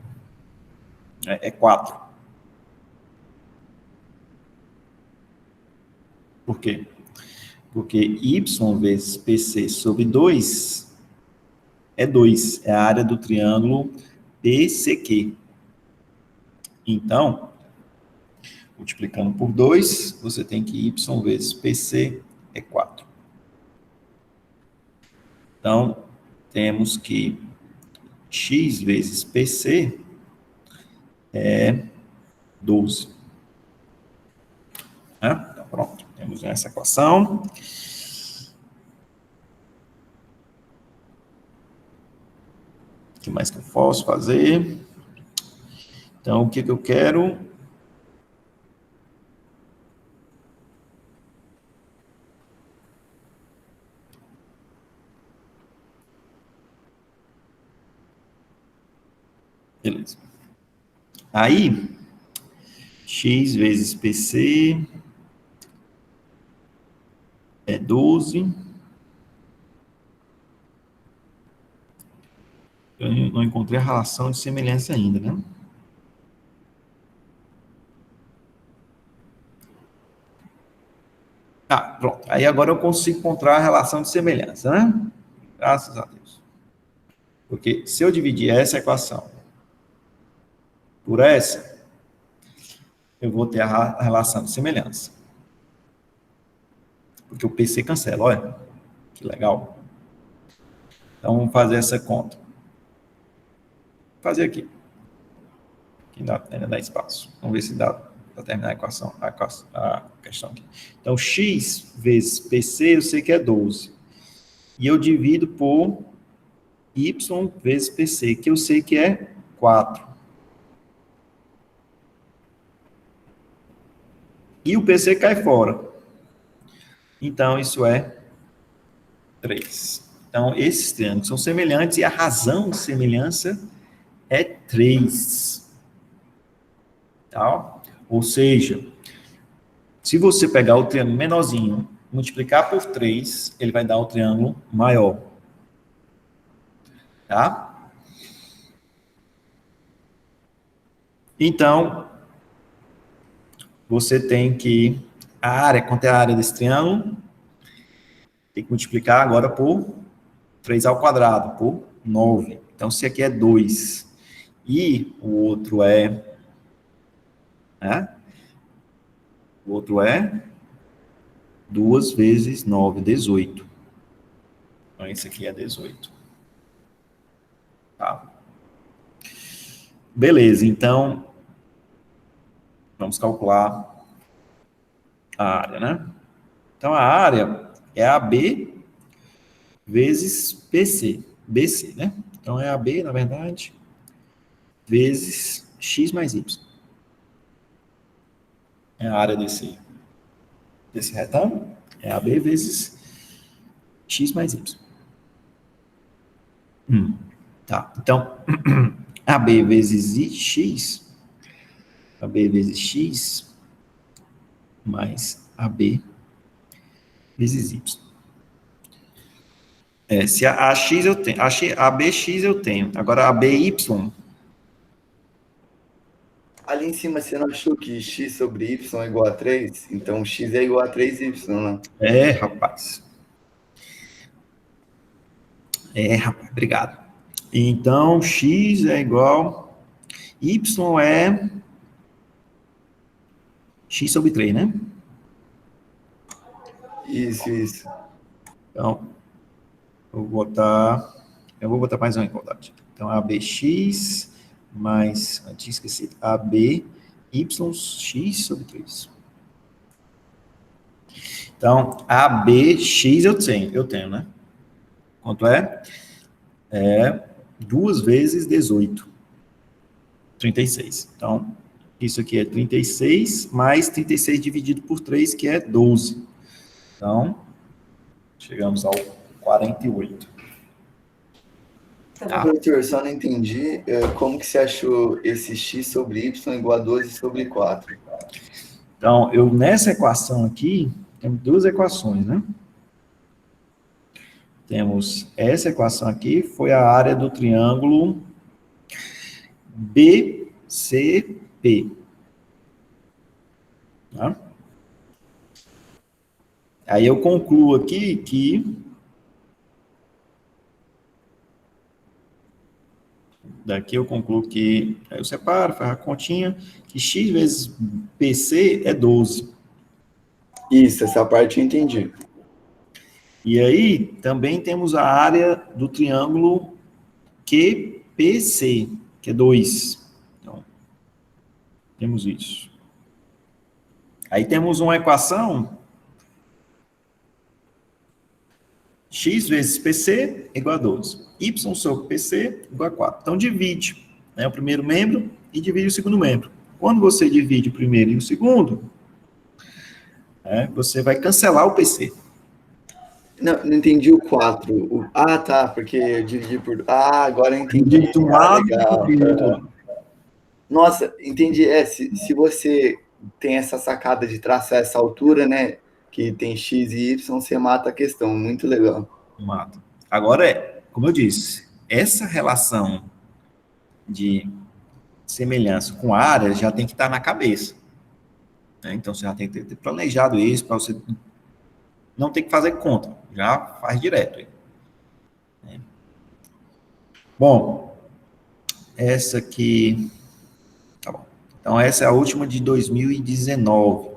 É 4. Por quê? Porque y vezes PC sobre 2 é 2. É a área do triângulo PCQ. Então, multiplicando por 2, você tem que y vezes PC é 4. Então, temos que x vezes PC é 12. Né? Então, pronto. Temos essa equação. O que mais que eu posso fazer? Então, o que eu quero? Beleza. Aí, x vezes PC é 12. Eu não encontrei a relação de semelhança ainda, né? Ah, pronto. Aí agora eu consigo encontrar a relação de semelhança, né? Graças a Deus. Porque se eu dividir essa equação por essa, eu vou ter a relação de semelhança. Porque o PC cancela, olha. Que legal. Então, vamos fazer essa conta. Vou fazer aqui. Que ainda dá espaço. Vamos ver se dá para terminar a equação, a questão aqui. Então, x vezes PC, eu sei que é 12. E eu divido por y vezes PC, que eu sei que é 4. E o PC cai fora. Então, isso é 3. Então, esses triângulos são semelhantes e a razão de semelhança é 3. Tá? Ou seja, se você pegar o triângulo menorzinho, multiplicar por 3, ele vai dar o triângulo maior. Tá? Então, você tem que... A área, quanto é a área desse triângulo? Tem que multiplicar agora por 3 ao quadrado, por 9. Então, se aqui é 2 e o outro é... Né? O outro é 2 vezes 9, 18. Então, esse aqui é 18. Tá? Beleza, então, vamos calcular a área, né? Então, a área é AB vezes PC, BC, né? Então, é AB, na verdade, vezes x mais y. É a área desse retângulo, é AB vezes x mais y. Tá, então, AB vezes x, AB vezes x, mais AB vezes y. Se a x eu tenho, a bx eu tenho, agora a by, Ali em cima você não achou que x sobre y é igual a 3? Então x é igual a 3y, né? Rapaz. Rapaz, obrigado. Então, x é igual... Y é x sobre 3, né? Isso. Então, eu vou botar mais uma igualdade. Então, ABX mais, eu tinha esquecido, AB YX sobre 3. Então, ABX eu tenho, né? Quanto é? 2 vezes 18. 36. Então, isso aqui é 36, mais 36 dividido por 3, que é 12. Então, chegamos ao 48. Tá. Professor, só não entendi como que você achou esse x sobre y igual a 12 sobre 4. Então, nessa equação aqui, temos duas equações, né? Temos essa equação aqui, foi a área do triângulo BCP. Tá? Aí eu concluo aqui que... Daqui eu concluo que... Aí eu separo, faço a continha, que x vezes PC é 12. Isso, essa parte eu entendi. E aí, também temos a área do triângulo QPC, que é 2. Então, temos isso. Aí temos uma equação, x vezes PC igual a 12. Y sobre PC igual a 4. Então, divide, né, o primeiro membro e divide o segundo membro. Quando você divide o primeiro e o segundo, você vai cancelar o PC. Não entendi o 4. Tá, porque eu dividi por... agora eu entendi. Divide um lado Legal. e do outro lado. Nossa, entendi. Se você tem essa sacada de traçar essa altura, né, que tem x e y, você mata a questão. Muito legal. Mata. Agora, como eu disse, essa relação de semelhança com área já tem que estar na cabeça. Né? Então, você já tem que ter planejado isso para você não ter que fazer conta. Já faz direto. Né? Bom, essa aqui... Tá bom. Então, essa é a última de 2019.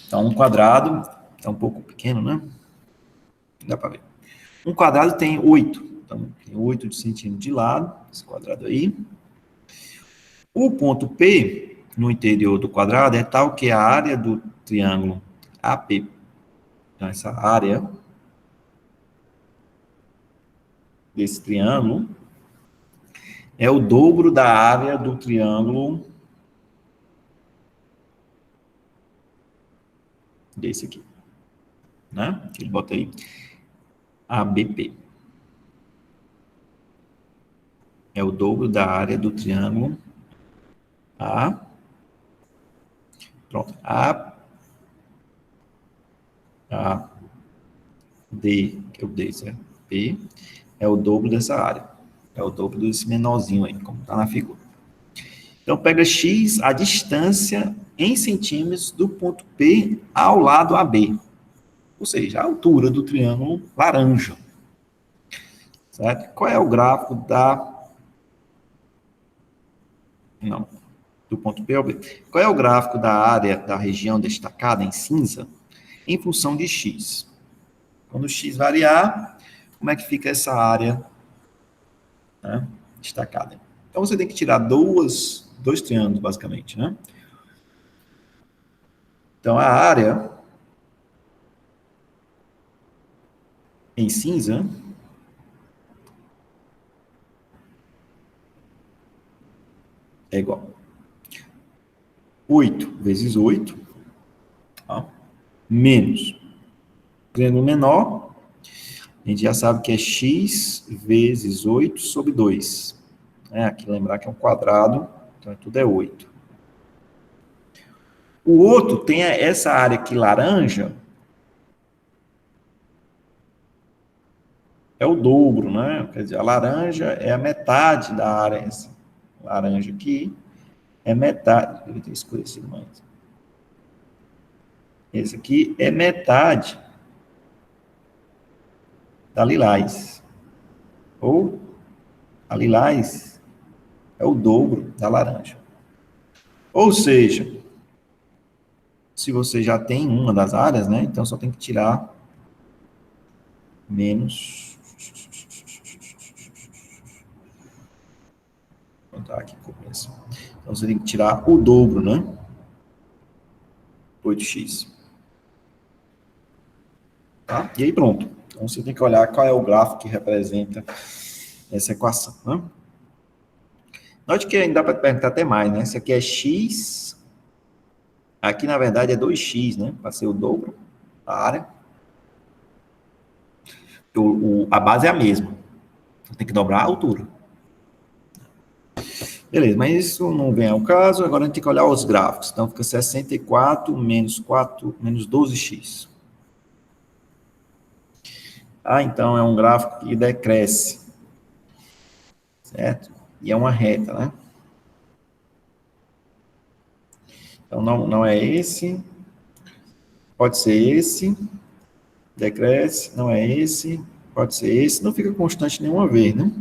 Então, um quadrado, tá um pouco pequeno, né? Não dá para ver. Um quadrado tem 8. Então, tem 8 centímetros de lado, esse quadrado aí. O ponto P, no interior do quadrado, é tal que a área do triângulo AP. Então, essa área desse triângulo é o dobro da área do triângulo desse aqui. Né? Ele bota aí ABP. É o dobro da área do triângulo A. Pronto. D, que é o D, certo? P é o dobro dessa área. É o dobro desse menorzinho aí, como está na figura. Então, pega X, a distância em centímetros do ponto P ao lado AB. Ou seja, a altura do triângulo laranja. Certo? Qual é o gráfico do ponto P ao B? Qual é o gráfico da área da região destacada em cinza em função de X? Quando X variar, como é que fica essa área, né, destacada? Então, você tem que tirar dois triângulos, basicamente, né? Então, a área em cinza é igual 8 vezes 8, tá? Menos triângulo menor, a gente já sabe que é x vezes 8 sobre 2. Aqui lembrar que é um quadrado, então tudo é 8. O outro tem essa área aqui laranja, é o dobro, né? Quer dizer, a laranja é a metade da área, laranja aqui, é metade. Eu ter escurecido mais. Esse aqui é metade da lilás. Ou a lilás é o dobro da laranja. Ou seja, se você já tem uma das áreas, né? Então só tem que tirar menos. Vou botar aqui começo. Então você tem que tirar o dobro, né? 8x. Tá? E aí pronto. Então você tem que olhar qual é o gráfico que representa essa equação, né? Note que ainda dá para perguntar até mais, né? Isso aqui é x, aqui na verdade é 2x, né? Para ser o dobro da área. A base é a mesma. Tem que dobrar a altura. Beleza, mas isso não vem ao caso. Agora a gente tem que olhar os gráficos. Então fica 64 menos 4 menos 12x. Ah, então é um gráfico que decresce. Certo? E é uma reta, né? Então não é esse. Pode ser esse. Decresce. Não é esse. Pode ser esse. Não fica constante nenhuma vez, né?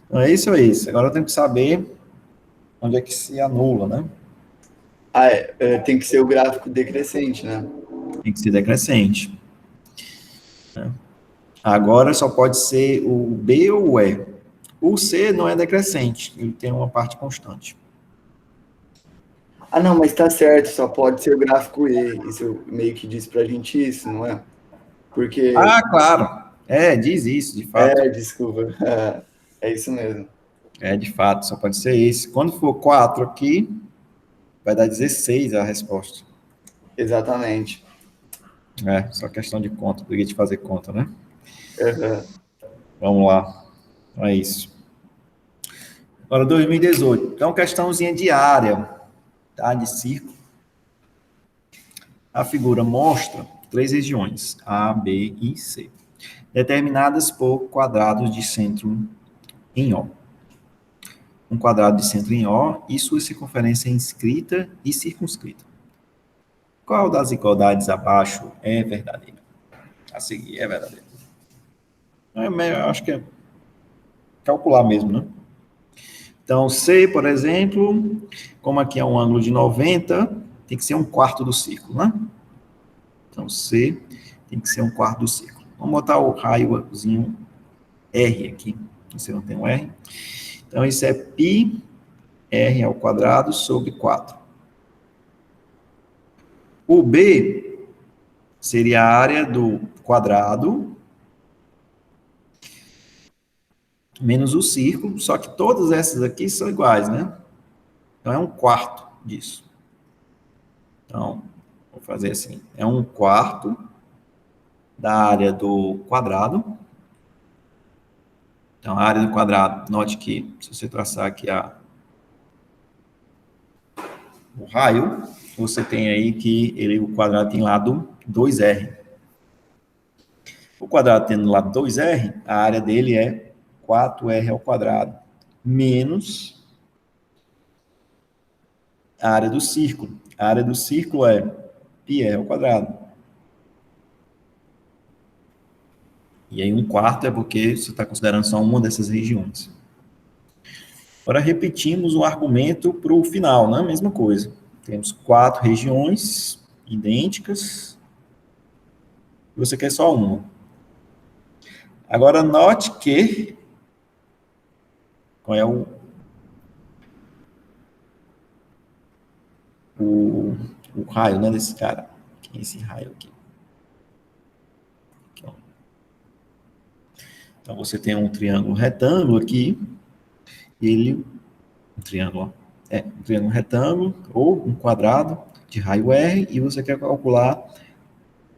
Então é esse ou esse. Agora eu tenho que saber onde é que se anula, né? Tem que ser o gráfico decrescente, né? Tem que ser decrescente. Agora só pode ser o B ou o E. O C não é decrescente, ele tem uma parte constante. Não, mas tá certo, só pode ser o gráfico E. Isso meio que diz pra gente isso, não é? Porque... Claro. Diz isso, de fato. Desculpa. É isso mesmo. De fato, só pode ser esse. Quando for 4 aqui, vai dar 16 a resposta. Exatamente. Só questão de conta, podia te fazer conta, né? Uhum. Vamos lá. Então é isso. Agora, 2018. Então, questãozinha de área, tá? De círculo. A figura mostra 3 regiões, A, B e C, determinadas por quadrados de centro em O. Um quadrado de centro em O e sua circunferência inscrita e circunscrita. Qual das igualdades abaixo é verdadeira? A seguir é verdadeira. Eu acho que é calcular mesmo, né? Então, C, por exemplo, como aqui é um ângulo de 90, tem que ser um quarto do círculo, né? Então, C tem que ser um quarto do círculo. Vamos botar o raiozinho R aqui. Você não tem um R. Então, isso é π R ao quadrado sobre 4. O B seria a área do quadrado menos o círculo, só que todas essas aqui são iguais, né? Então, é um quarto disso. Então, vou fazer assim. É um quarto da área do quadrado. Então, a área do quadrado, note que, se você traçar aqui o raio, você tem aí que o quadrado tem lado 2R. O quadrado tendo lado 2R, a área dele é 4R ao quadrado, menos a área do círculo. A área do círculo é πr ao quadrado. E aí um quarto é porque você está considerando só uma dessas regiões. Agora repetimos o argumento para o final, né? Mesma coisa. Temos 4 regiões idênticas. Você quer só uma. Agora note que qual é o raio, né, desse cara. Quem é esse raio aqui? Aqui, ó. Então você tem um triângulo retângulo aqui. Um triângulo retângulo ou um quadrado de raio R e você quer calcular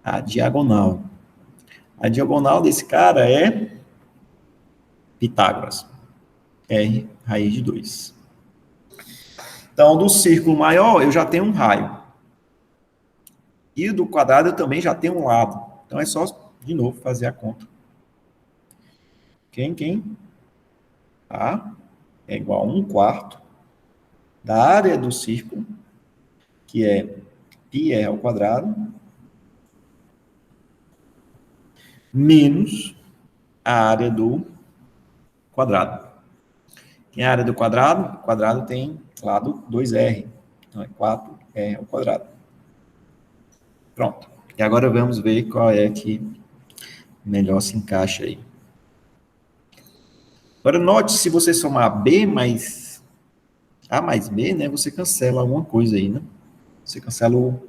a diagonal. A diagonal desse cara é Pitágoras. R raiz de 2. Então, do círculo maior, eu já tenho um raio. E do quadrado, eu também já tenho um lado. Então, é só, de novo, fazer a conta. Quem? A, é igual a 1/4 da área do círculo, que é πr ao quadrado, menos a área do quadrado. Quem é a área do quadrado? O quadrado tem lado 2r, então é 4r ao quadrado. Pronto. E agora vamos ver qual é que melhor se encaixa aí. Agora note, se você somar b mais a mais b, né, você cancela alguma coisa aí, né? Você cancela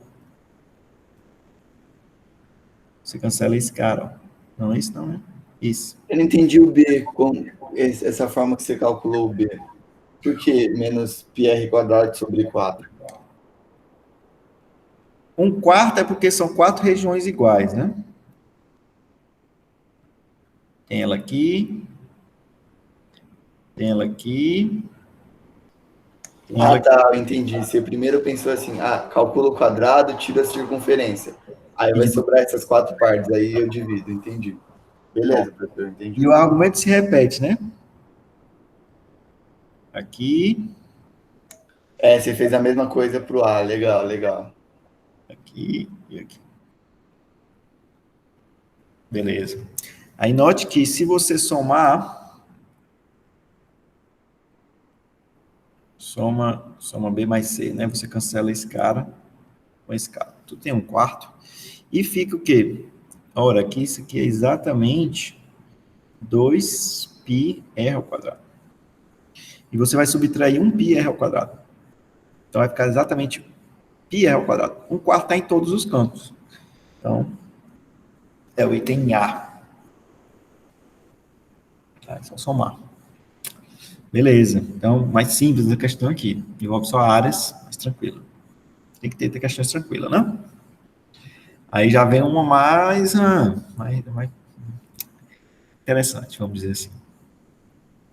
esse cara, ó. Não é isso não, né? Isso. Eu não entendi o B, com essa forma que você calculou o B. Por que menos πr² sobre 4? 1/4 é porque são 4 regiões iguais, né? Tem ela aqui, tem ela aqui, tem ela aqui. Tá, eu entendi. Você primeiro pensou assim, calcula o quadrado, tira a circunferência. Aí vai sobrar essas 4 partes, aí eu divido, entendi. Beleza, professor, entendi. E o argumento se repete, né? Aqui, Você fez a mesma coisa pro A, legal, legal. aqui e aqui. Beleza. Aí note que se você soma B mais C, né? Você cancela esse cara com esse cara. Tu tem 1/4. E fica o quê? Ora, aqui, isso aqui é exatamente 2πr ao quadrado. E você vai subtrair 1πr ao quadrado. Então, vai ficar exatamente πr ao quadrado. 1/4 está em todos os campos. Então, é o item A. Tá, é só somar. Beleza. Então, mais simples a questão aqui. Envolve só áreas, mais tranquila. Tem que ter questões tranquilas, né? Aí já vem uma mais interessante, vamos dizer assim.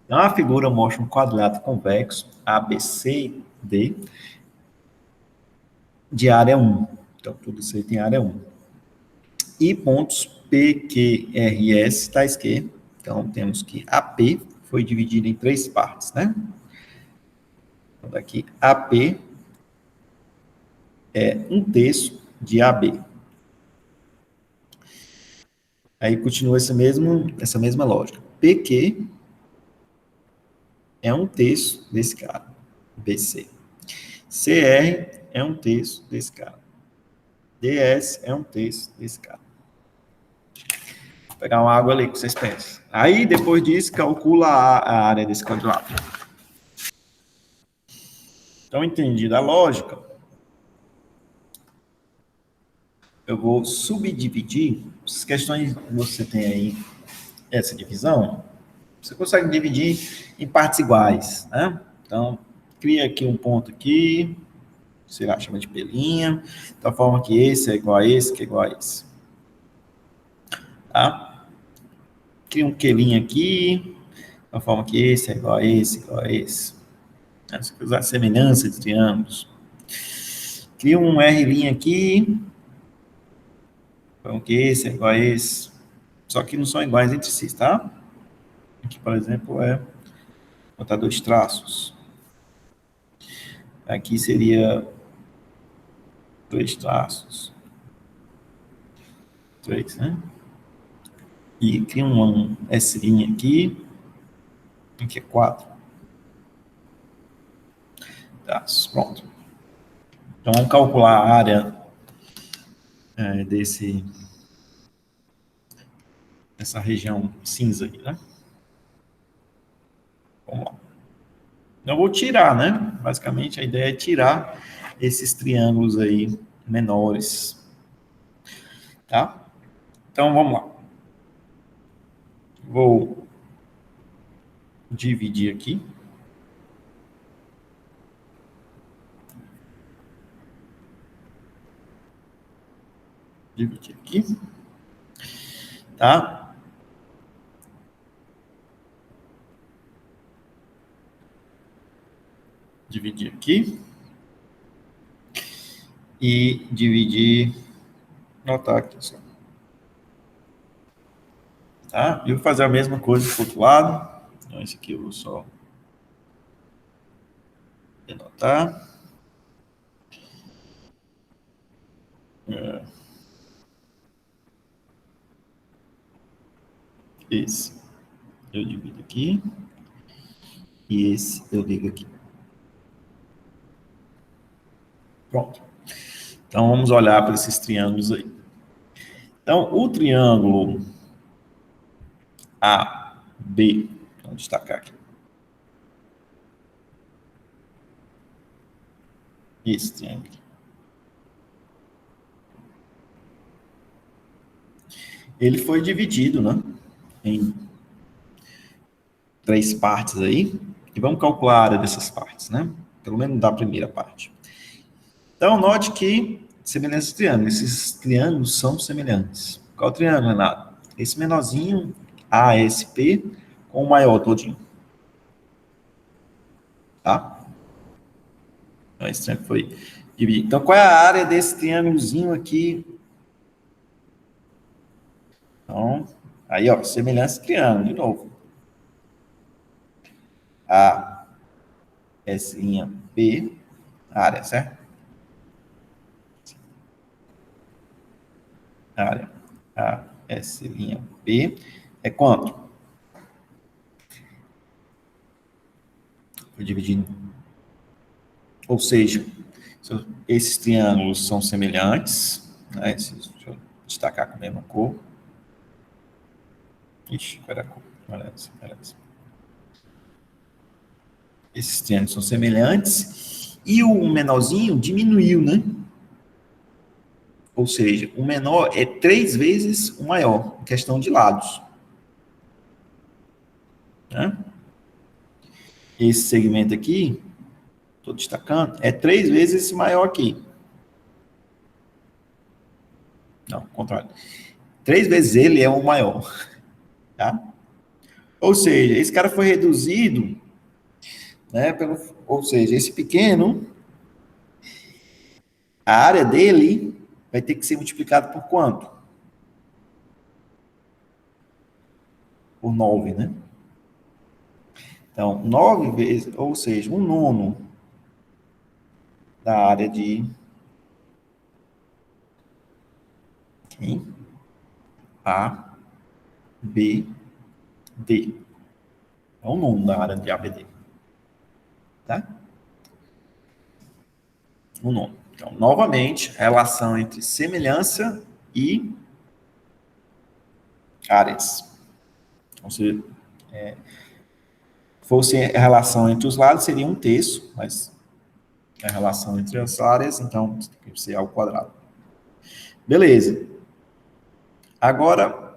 Então, a figura mostra um quadrado convexo ABCD de área 1. Então, tudo isso aí tem área 1. E pontos P, Q, R e S tais que, então, temos que AP foi dividido em 3 partes, né? Então, daqui, AP é 1/3 de AB. Aí continua essa mesma lógica. PQ é 1/3 desse cara, BC. CR é 1/3 desse cara. DS é 1/3 desse cara. Vou pegar uma água ali, que vocês pensam. Aí, depois disso, calcula a área desse quadrado. Então, entendida a lógica, eu vou subdividir. As questões que você tem aí, essa divisão, você consegue dividir em partes iguais, né? Então, cria aqui um ponto aqui, sei lá, chama de pelinha, da forma que esse é igual a esse, que é igual a esse. Tá? Cria um quelinho aqui, da forma que esse é igual a esse, igual a esse. A semelhança de triângulos. Cria um R' aqui, da forma que esse é igual a esse. Só que não são iguais entre si, tá? Aqui, por exemplo, é botar 2 traços. Aqui seria 2 traços. 3, né? E cria um S' aqui. Aqui é 4. Traços. Pronto. Então, vamos calcular a área dessa região cinza aí, né? Vamos lá. Não vou tirar, né? Basicamente, a ideia é tirar esses triângulos aí menores. Tá? Então, vamos lá. Vou dividir aqui. Dividir aqui. Tá? Dividir aqui. E dividir. Notar aqui só. Tá? E vou fazer a mesma coisa do outro lado. Então, esse aqui eu vou só anotar. Esse eu divido aqui. E esse eu ligo aqui. Pronto. Então, vamos olhar para esses triângulos aí. Então, o triângulo AB, vamos destacar aqui. Esse triângulo aqui. Ele foi dividido, né, em 3 partes aí. E vamos calcular a área dessas partes, né? Pelo menos da primeira parte. Então, note que semelhança de triângulos. Esses triângulos são semelhantes. Qual triângulo, Renato? Esse menorzinho, ASP, com o maior todinho. Tá? Então, esse triângulo foi dividido. Então, qual é a área desse triângulozinho aqui? Então, aí, ó, semelhança de triângulo, de novo. A, S', P, área, certo? Área A, S', P, é quanto? Vou dividir. Ou seja, esses triângulos são semelhantes, né? Deixa eu destacar com a mesma cor. Ixi, qual era a cor? Olha essa. Esses triângulos são semelhantes e o menorzinho diminuiu, né? Ou seja, o menor é 3 vezes o maior, em questão de lados. Né? Esse segmento aqui, estou destacando, é 3 vezes esse maior aqui. Não, ao contrário. 3 vezes ele é o maior. Tá? Ou seja, esse cara foi reduzido, né? Ou seja, esse pequeno, a área dele vai ter que ser multiplicada por quanto? Por 9, né? Então, 9 vezes, ou seja, 1/9 da área de A, B, D. É 1/9 da área de ABD. Tá? 1/9. Então, novamente, relação entre semelhança e áreas. Então, se fosse a relação entre os lados, seria 1/3, mas a relação entre as áreas, então, tem que ser ao quadrado. Beleza. Agora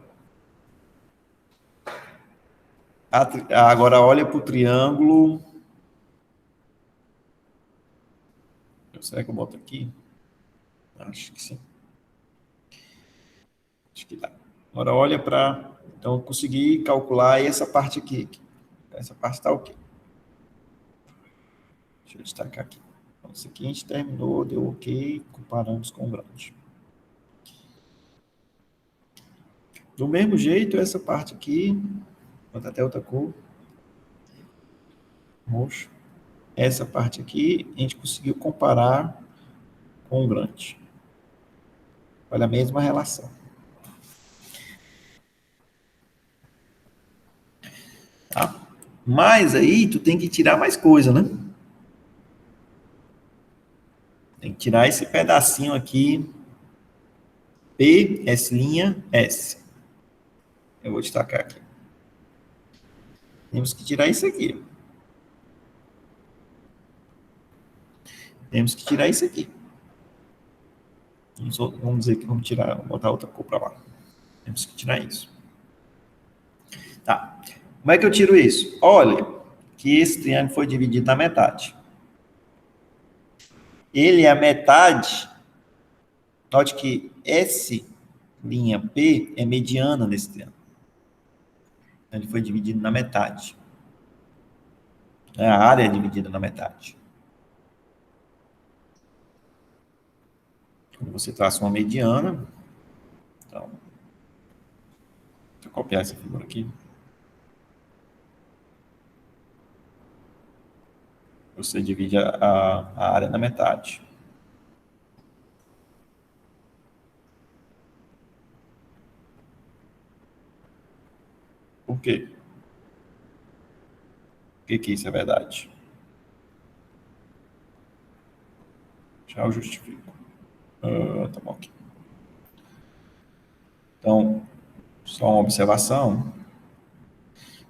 olha para o triângulo. Será que eu boto aqui? Acho que sim. Acho que dá. Agora olha para... Então, eu consegui calcular essa parte aqui. Essa parte está ok. Deixa eu destacar aqui. Então, isso aqui a gente terminou, deu ok, comparamos com o grande. Do mesmo jeito, essa parte aqui, vou botar até outra cor, roxo. Essa parte aqui, a gente conseguiu comparar com o grande. Olha a mesma relação. Tá? Mas aí, tu tem que tirar mais coisa, né? Tem que tirar esse pedacinho aqui, P, S', S. Eu vou destacar aqui. Temos que tirar isso aqui. Temos que tirar isso aqui. Vamos dizer que vamos tirar, vou botar outra cor para lá. Temos que tirar isso. Tá. Como é que eu tiro isso? Olha, que esse triângulo foi dividido na metade. Ele é a metade. Note que S', P, é mediana nesse triângulo. Então, ele foi dividido na metade. A área é dividida na metade. Quando você traça uma mediana, então, deixa eu copiar essa figura aqui. você divide a área na metade. Por quê? Por que isso é verdade? Já eu justifico. Tá bom aqui. Então, só uma observação.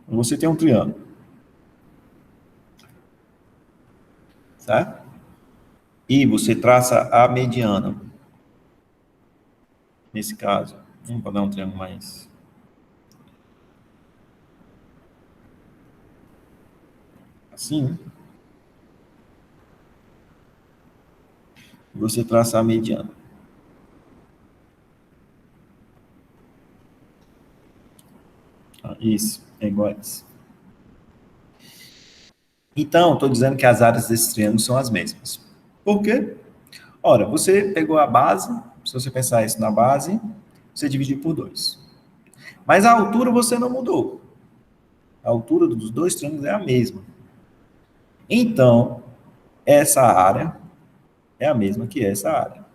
Você tem um triângulo, certo? E você traça a mediana. Nesse caso, vamos dar um triângulo mais... assim. Você traça a mediana. Isso, é igual a isso. Então, estou dizendo que as áreas desse triângulo são as mesmas. Por quê? Ora, você pegou a base, se você pensar isso na base, você dividiu por 2. Mas a altura você não mudou. A altura dos dois triângulos é a mesma. Então, essa área é a mesma que essa área.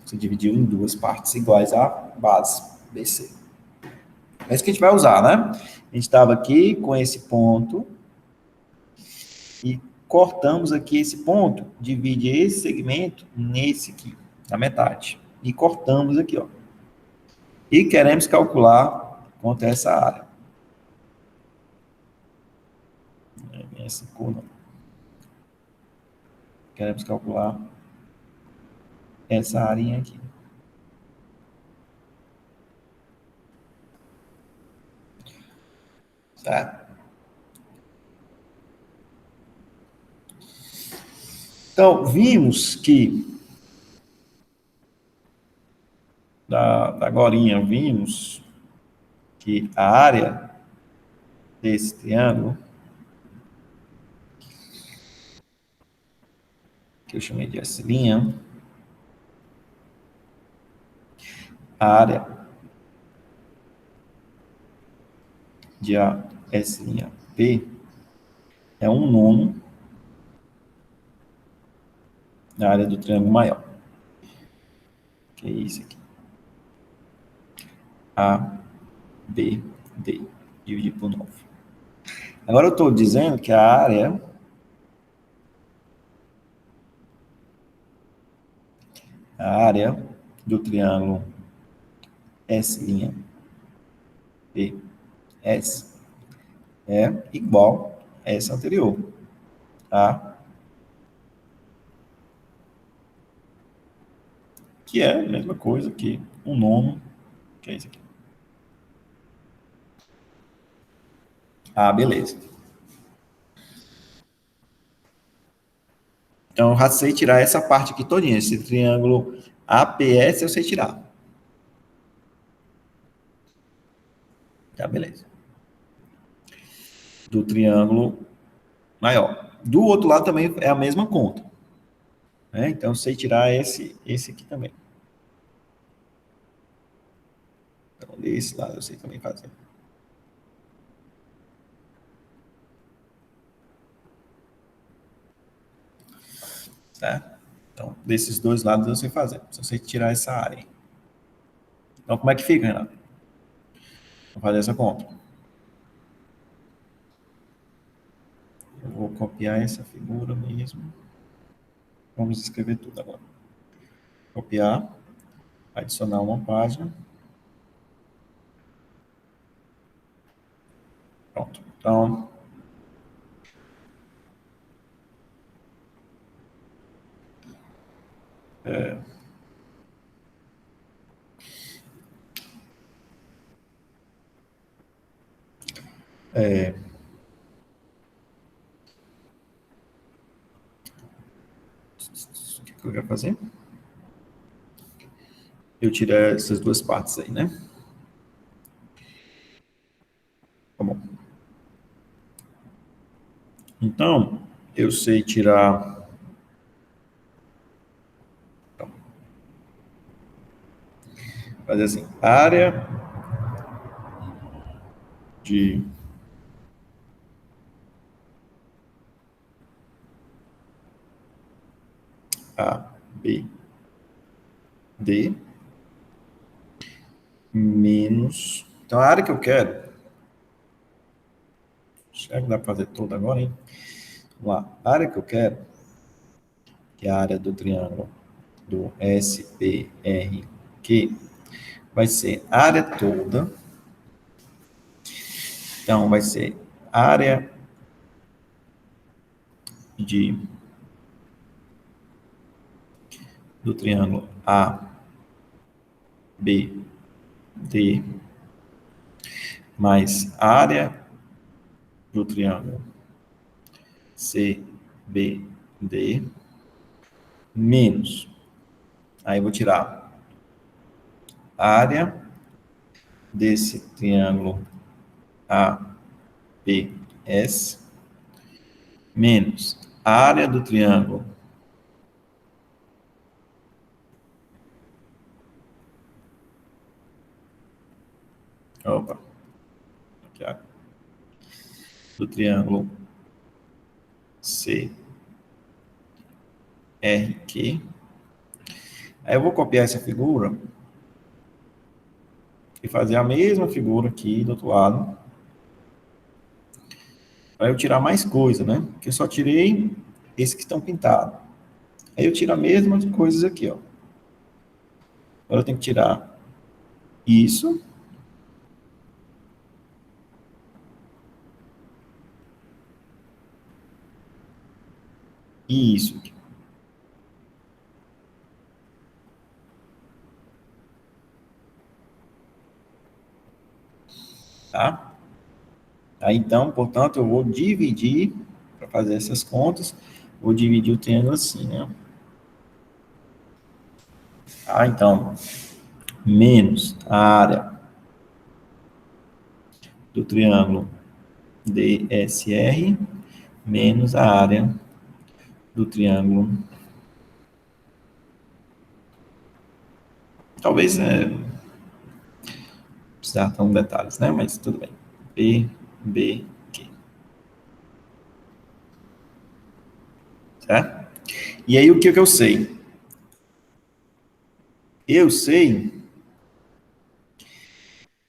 Você dividiu em duas partes iguais à base BC. É isso que a gente vai usar, né? A gente estava aqui com esse ponto e cortamos aqui esse ponto, divide esse segmento nesse aqui, na metade. E cortamos aqui, ó. E queremos calcular quanto é essa área. Não é bem essa cor, não. Queremos calcular essa área aqui. Certo? Então, vimos que da agorinha, vimos que a área desse triângulo, que eu chamei de S', a área de S', é 1/9 da área do triângulo maior. Que é isso aqui. A, B, D, dividido por 9. Agora eu estou dizendo que a área do triângulo S', B, S, é igual a essa anterior. Que é a mesma coisa que 1/9, que é isso aqui. Beleza. Então, eu já sei tirar essa parte aqui todinha. Esse triângulo APS eu sei tirar. Tá, beleza. Do triângulo maior. Do outro lado também é a mesma conta. Né? Então, eu sei tirar esse aqui também. Então, desse lado eu sei também fazer. Certo? Então, desses dois lados eu sei fazer. Só sei tirar essa área. Então, como é que fica, Renato? Vou fazer essa conta. Eu vou copiar essa figura mesmo. Vamos escrever tudo agora. Copiar. Adicionar uma página. Pronto. Então, o que eu quero fazer? Eu tiro essas duas partes aí, né? Tá bom. Então, eu sei tirar... Então, fazer assim, área de A, B, D, menos... Então, a área que eu quero... Será que dá para fazer toda agora, hein? Vamos lá. A área que eu quero, que é a área do triângulo do SPRQ, vai ser a área toda. Então, vai ser área do triângulo ABD mais área do triângulo CBD menos, aí eu vou tirar a área desse triângulo ABS menos a área do triângulo aqui, ó, do triângulo CRQ. Aí eu vou copiar essa figura e fazer a mesma figura aqui do outro lado, para eu tirar mais coisa, né? Porque eu só tirei esses que estão pintados. Aí eu tiro as mesmas coisas aqui, ó. Agora eu tenho que tirar isso. E isso aqui. Tá? Aí, então, portanto, eu vou dividir, para fazer essas contas, vou dividir o triângulo assim, né? Ah, então, menos a área do triângulo DSR, menos a área do triângulo. Talvez precisar tão detalhes, né? Mas tudo bem. PBQ. Certo? E aí, o que eu sei? Eu sei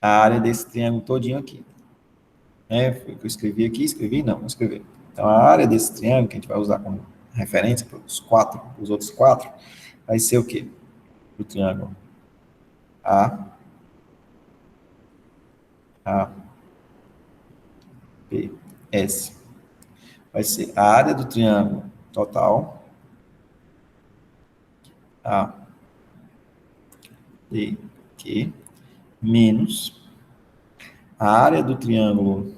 a área desse triângulo todinho aqui. Foi o que eu escrevi aqui, escrevi? Não, não escrevi. Então, a área desse triângulo, que a gente vai usar como referência para os outros quatro, vai ser o quê? O triângulo APS. Vai ser a área do triângulo total, ADQ, menos a área do triângulo...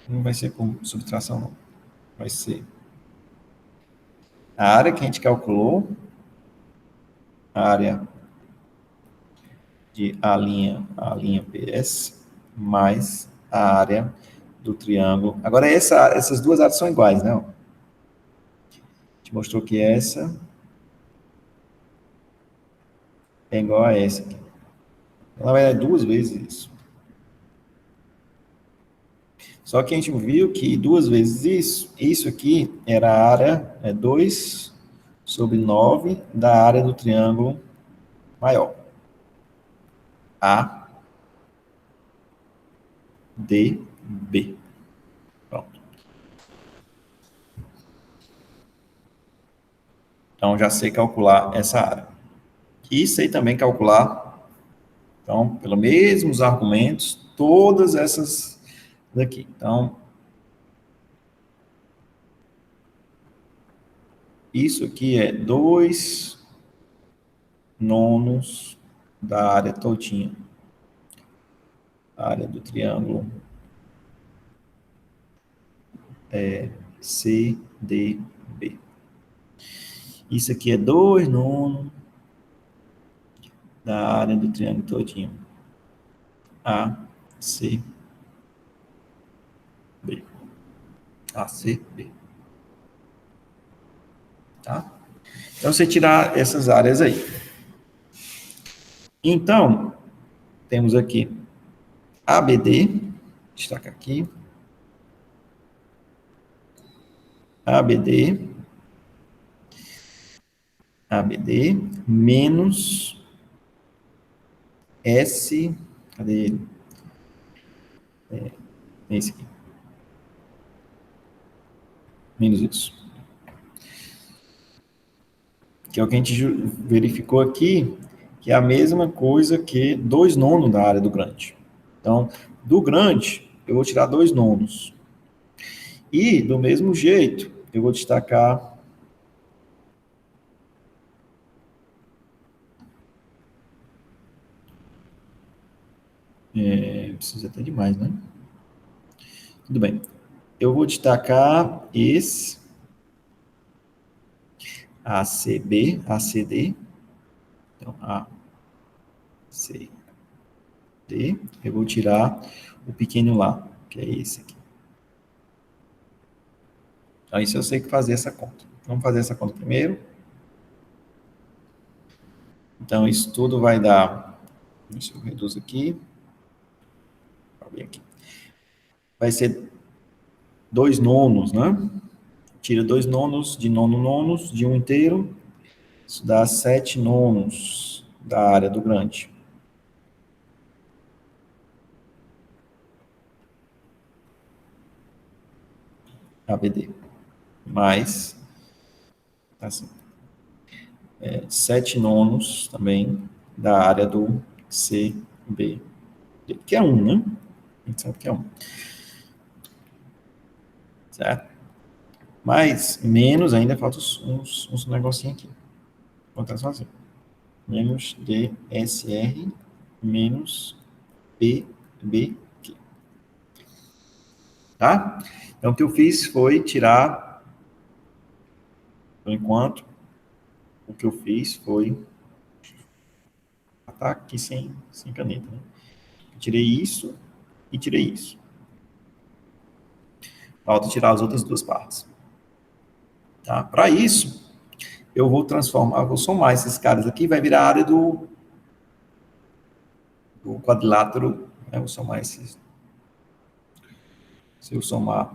Não vai ser com subtração, não. Vai ser a área que a gente calculou, a área de A' PS, mais a área do triângulo. Agora, essas duas áreas são iguais, né? A gente mostrou que essa é igual a essa aqui. Ela vai dar duas vezes isso. Só que a gente viu que duas vezes isso aqui era a área 2 sobre 9 da área do triângulo maior. ADB. Pronto. Então, já sei calcular essa área. E sei também calcular, então, pelos mesmos argumentos, todas essas daqui. Então, isso aqui é 2/9 da área todinha. A área do triângulo CDB. Isso aqui é 2/9 da área do triângulo todinho. ACB. ACB. Tá? Então, você tirar essas áreas aí. Então, temos aqui ABD, destaca aqui, ABD, menos S, cadê ele? Esse aqui. Menos isso. Que é o que a gente verificou aqui, que é a mesma coisa que 2 nonos da área do grande. Então, do grande, eu vou tirar 2 nonos. E, do mesmo jeito, eu vou destacar precisa até demais, né? Tudo bem. Eu vou destacar esse ACB, ACD. Então, ACD. Eu vou tirar o pequeno lá, que é esse aqui. Então, isso eu sei que fazer essa conta. Vamos fazer essa conta primeiro. Então, isso tudo vai dar... Deixa eu reduzir aqui. Vai ser 2 nonos, né? Tira 2 nonos de nonos de 1 inteiro. Isso dá 7 nonos da área do grande. ABD. Mais, assim, 7 nonos também da área do CB, que é 1, né? A gente sabe que é 1. Certo? Mas, menos ainda, falta uns negocinhos aqui. Vou botar sozinho. Menos DSR, menos PB, aqui. Tá? Então, o que eu fiz foi tirar, por enquanto, o que eu fiz foi... Tá aqui sem caneta, né? Eu tirei isso e tirei isso. Falta tirar as outras duas partes. Tá? Para isso, eu vou transformar, vou somar esses caras aqui, vai virar a área do quadrilátero. Eu vou somar esses. Se eu somar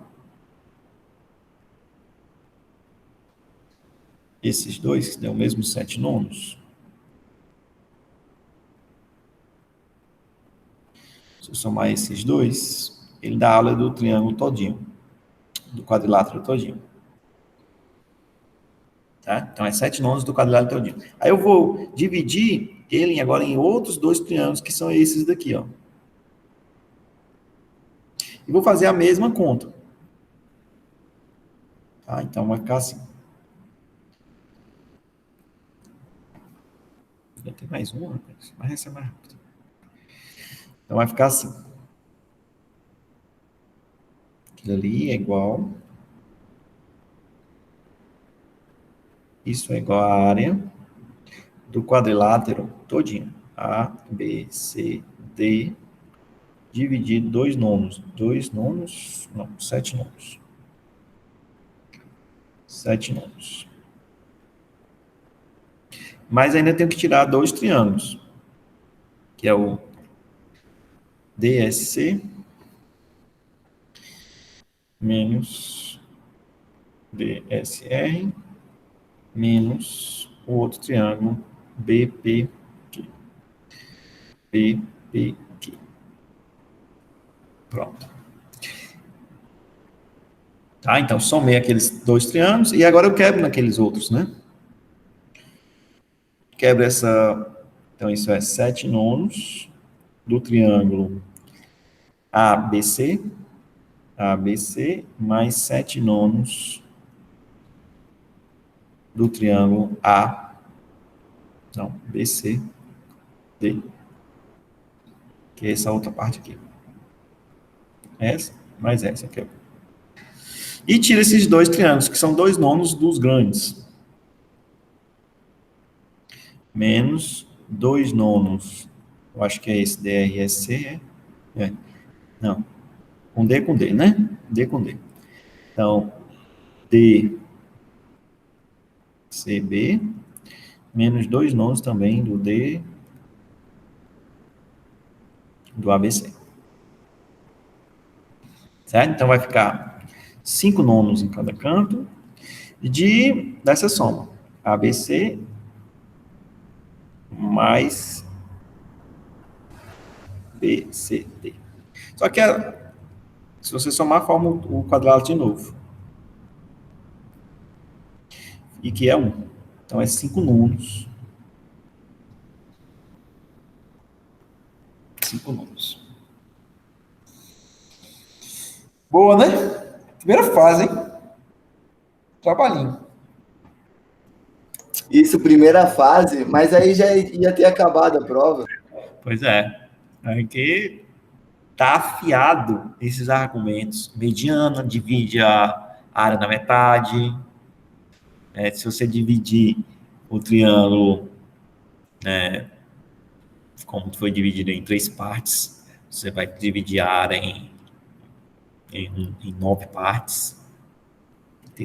esses dois, que deu o mesmo 7 nonos. Se eu somar esses dois, ele dá a área do triângulo todinho, do quadrilátero todinho. Tá? Então, é 7 nonos do quadrilátero todinho. Aí eu vou dividir ele agora em outros 2 triângulos, que são esses daqui, ó. E vou fazer a mesma conta. Tá? Então, vai ficar assim. Já tem mais uma, mas essa é mais rápida. Então, vai ficar assim. Aquilo ali é igual. Isso é igual à área do quadrilátero todinho. A, B, C, D, dividido 2 nonos. 2 nonos? Não, 7 nonos. 7 nonos. Mas ainda tenho que tirar 2 triângulos, que é o DSC menos DSR menos o outro triângulo BPQ. BPQ. Pronto. Tá? Então, somei aqueles 2 triângulos e agora eu quebro naqueles outros, né? Quebro essa... Então, isso é 7 nonos do triângulo ABC, ABC, mais 7 nonos do triângulo A, não, BC, D, que é essa outra parte aqui. Essa, mais essa aqui. E tira esses 2 triângulos, que são 2 nonos dos grandes. Menos 2 nonos, eu acho que é esse DRSC, não, com D, né? D com D. Então, DCB, menos 2 nonos também do D, do ABC. Certo? Então, vai ficar 5 nonos em cada canto, dessa soma. ABC mais BCD. Só que se você somar, forma o quadrado de novo. E que é 1. Então, é 5 números. 5 números. Boa, né? Primeira fase, hein? Trabalhinho. Isso, primeira fase, mas aí já ia ter acabado a prova. Pois é. Aqui tá afiado esses argumentos. Mediana, divide a área na metade. Se você dividir o triângulo, como foi dividido em 3 partes, você vai dividir a área em 9 partes.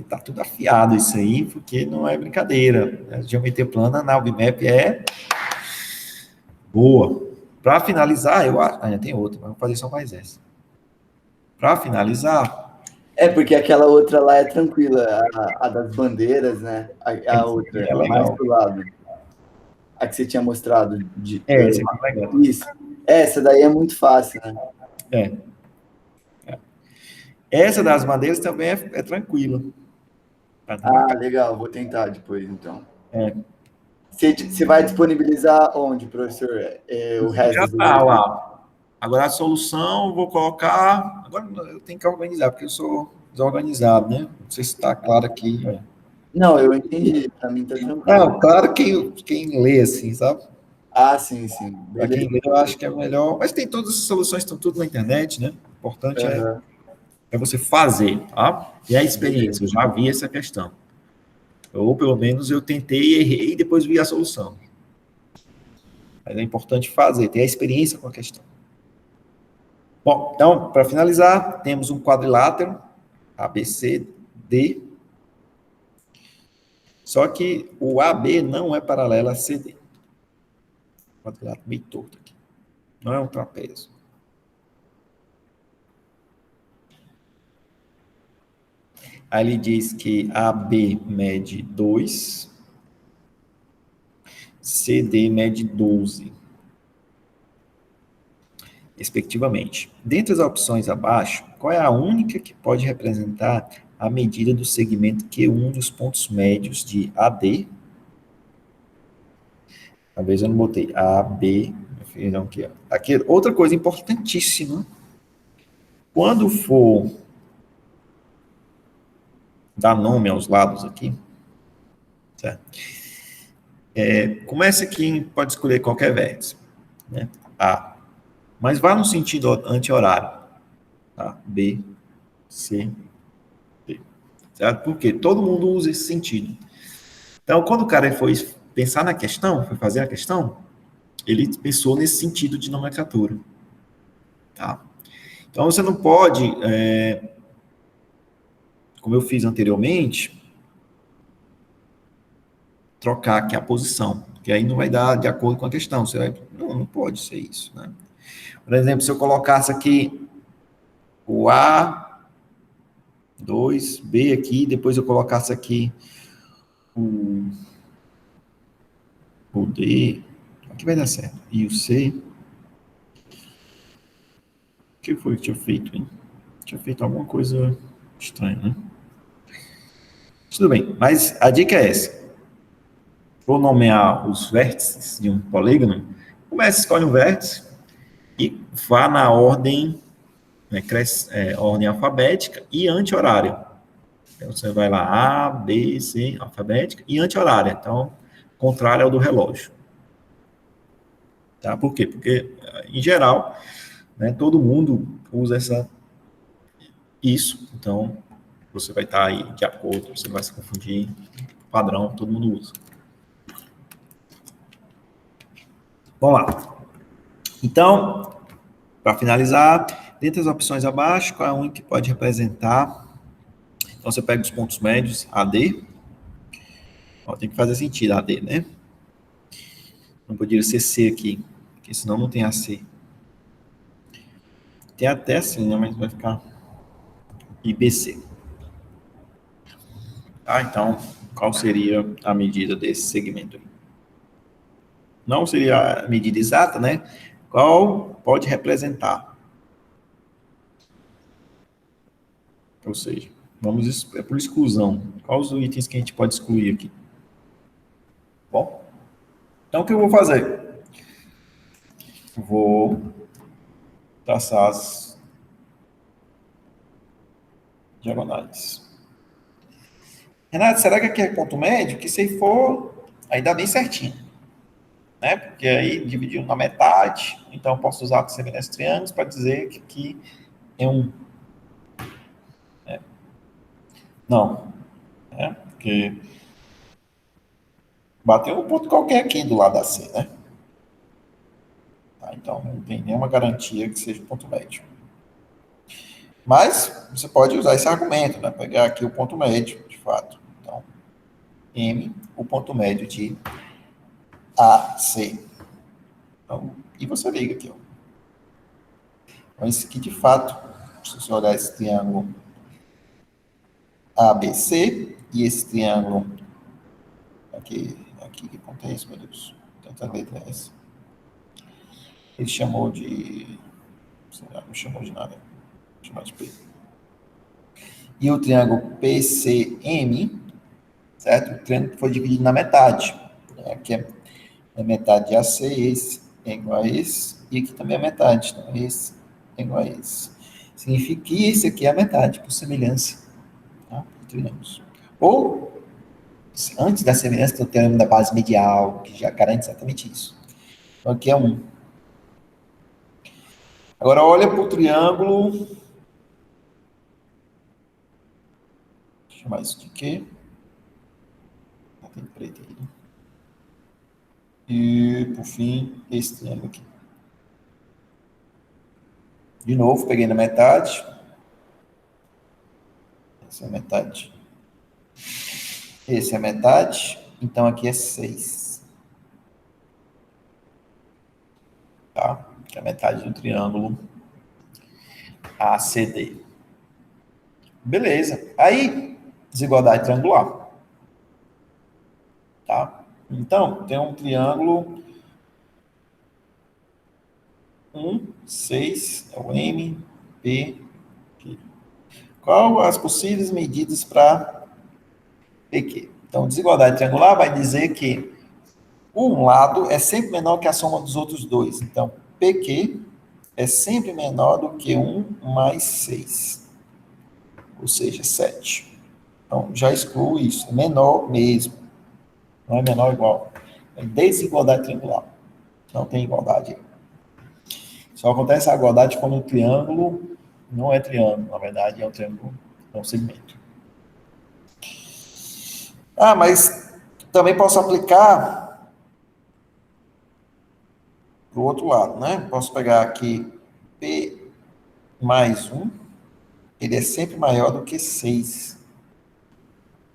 Tá tudo afiado isso aí, porque não é brincadeira. A geometria plana na UBMAP é boa. Para finalizar, eu acho... ainda tem outra, mas vou fazer só mais essa. Para finalizar... Porque aquela outra lá é tranquila, a das bandeiras, né? A outra, é mais legal. pro lado. A que você tinha mostrado. Essa aqui é legal. Isso. Essa daí é muito fácil, né? Essa das bandeiras também é tranquila. Legal. Vou tentar depois, então. É. Você vai disponibilizar onde, professor? O resto Já dos tá exercícios? lá. Agora a solução eu vou colocar... Agora eu tenho que organizar, porque eu sou desorganizado, né? Não sei se está claro aqui. Não, eu entendi. Para mim tá tranquilo. Não, claro quem lê assim, sabe? Sim. Para quem lê, eu acho que é melhor. Mas tem todas as soluções, estão tudo na internet, né? O importante é você fazer, tá? E a experiência, eu já vi essa questão. Ou pelo menos eu tentei, errei e depois vi a solução. Mas é importante fazer, ter a experiência com a questão. Bom, então, para finalizar, temos um quadrilátero, ABCD. Só que o AB não é paralelo a CD. Quadrilátero meio torto aqui. Não é um trapézio. Aí ele diz que AB mede 2, CD mede 12, respectivamente. Dentre as opções abaixo, qual é a única que pode representar a medida do segmento que une os pontos médios de AD? Talvez eu não botei AB, não, aqui, ó. Aqui, outra coisa importantíssima, quando for dar nome aos lados aqui, certo? Começa aqui, pode escolher qualquer vértice, né? A, mas vá no sentido anti-horário, tá? B, C, D, certo? Porque todo mundo usa esse sentido. Então, quando o cara foi pensar na questão, foi fazer a questão, ele pensou nesse sentido de nomenclatura, tá? Então, você não pode, como eu fiz anteriormente, trocar aqui a posição, porque aí não vai dar de acordo com a questão. Não pode ser isso, né? Por exemplo, se eu colocasse aqui o A2B aqui, depois eu colocasse aqui o D, aqui vai dar certo. E o C, o que foi que tinha feito, hein? Tinha feito alguma coisa estranha, né? Tudo bem, mas a dica é essa. Vou nomear os vértices de um polígono, escolhe um vértice e vá na ordem, né, ordem alfabética e anti-horária. Então, você vai lá, A, B, C, alfabética e anti-horária. Então, contrário ao do relógio. Tá? Por quê? Porque, em geral, né, todo mundo usa isso. Então, você vai estar aí de acordo, você não vai se confundir. Padrão, todo mundo usa. Vamos lá. Então, para finalizar, dentre as opções abaixo, qual é a única que pode representar? Então, você pega os pontos médios, AD. Ó, tem que fazer sentido, AD, né? Não poderia ser C aqui, porque senão não tem AC. Tem até sim, né? Mas vai ficar IBC. Tá? Então, qual seria a medida desse segmento aí? Não seria a medida exata, né? Qual pode representar? Ou seja, é por exclusão. Quais os itens que a gente pode excluir aqui? Bom, então o que eu vou fazer? Vou traçar as diagonais. Renato, será que aqui é ponto médio? Que se for, aí dá bem certinho, né? Porque aí dividiu na metade, então eu posso usar semelhança de triângulos para dizer que aqui é um. Não, né? Porque bateu um ponto qualquer aqui do lado da C, né? Tá, então não tem nenhuma garantia que seja ponto médio. Mas você pode usar esse argumento, né? Pegar aqui o ponto médio, de fato. Então, M, o ponto médio de AC. Então, e você liga aqui, ó. Então, esse aqui, de fato, se você olhar esse triângulo ABC e esse triângulo aqui que ponto é esse, meu Deus? Tanta letra é essa? Ele chamou de... Não chamou de nada. Vou chamar de P. E o triângulo PCM, certo? O triângulo foi dividido na metade. Aqui é a metade de AC, esse é igual a esse, e aqui também é a metade. Então, esse é igual a esse. Significa que esse aqui é a metade, por semelhança. Tá? Ou, antes da semelhança, tem o teorema da base medial, que já garante exatamente isso. Então, aqui é 1. Agora, olha para o triângulo. Deixa eu chamar isso de quê? Tem preto aí. E, por fim, esse triângulo aqui. De novo, peguei na metade. Essa é a metade. Esse é a metade. Então, aqui é 6. Tá? Que é a metade do triângulo ACD. Beleza. Aí, desigualdade triangular. Tá? Então, tem um triângulo 1, 6, é o M, P, Q. Qual as possíveis medidas para PQ? Então, desigualdade triangular vai dizer que um lado é sempre menor que a soma dos outros dois. Então, PQ é sempre menor do que 1 mais 6, ou seja, 7. Então, já excluo isso. É menor mesmo. Não é menor ou igual. É desigualdade triangular. Não tem igualdade. Só acontece a igualdade quando o triângulo não é triângulo. Na verdade, é um triângulo, é um segmento. Ah, mas também posso aplicar para o outro lado, né? Posso pegar aqui P mais 1. Ele é sempre maior do que 6.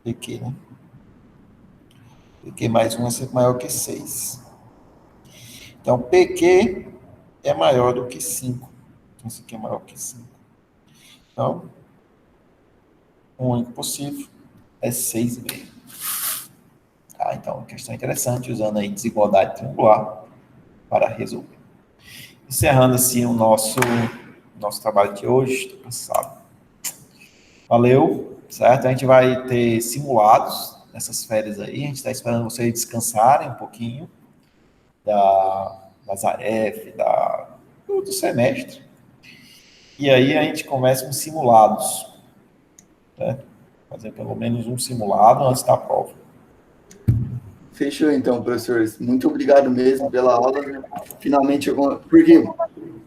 PQ, né? PQ mais 1 é sempre maior que 6. Então, PQ é maior do que 5. Então, isso aqui é maior que 5. Então, o único possível é 6,5. Tá? Então, questão interessante, usando aí desigualdade triangular para resolver. Encerrando assim o nosso trabalho de hoje. Estou cansado. Valeu, certo? A gente vai ter simulados nessas férias aí. A gente está esperando vocês descansarem um pouquinho das AF, do semestre. E aí a gente começa com simulados. Né? Fazer pelo menos um simulado antes da prova. Fechou então, professores. Muito obrigado mesmo pela aula. Né? Finalmente, porque,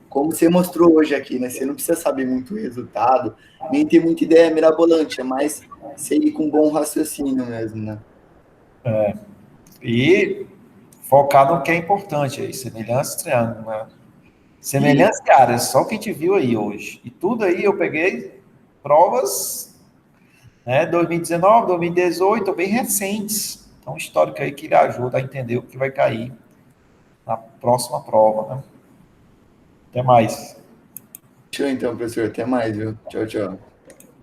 como você mostrou hoje aqui, né? Você não precisa saber muito o resultado, nem ter muita ideia mirabolante, é mais seguir com bom raciocínio mesmo, né? E focar no que é importante aí, semelhança e triângulo, né? Semelhança, cara, é só o que a gente viu aí hoje. E tudo aí eu peguei provas, né, 2019, 2018, bem recentes. Então, histórico aí que lhe ajuda a entender o que vai cair na próxima prova, né? Até mais. Fechou então, professor. Até mais, viu? Tchau, tchau.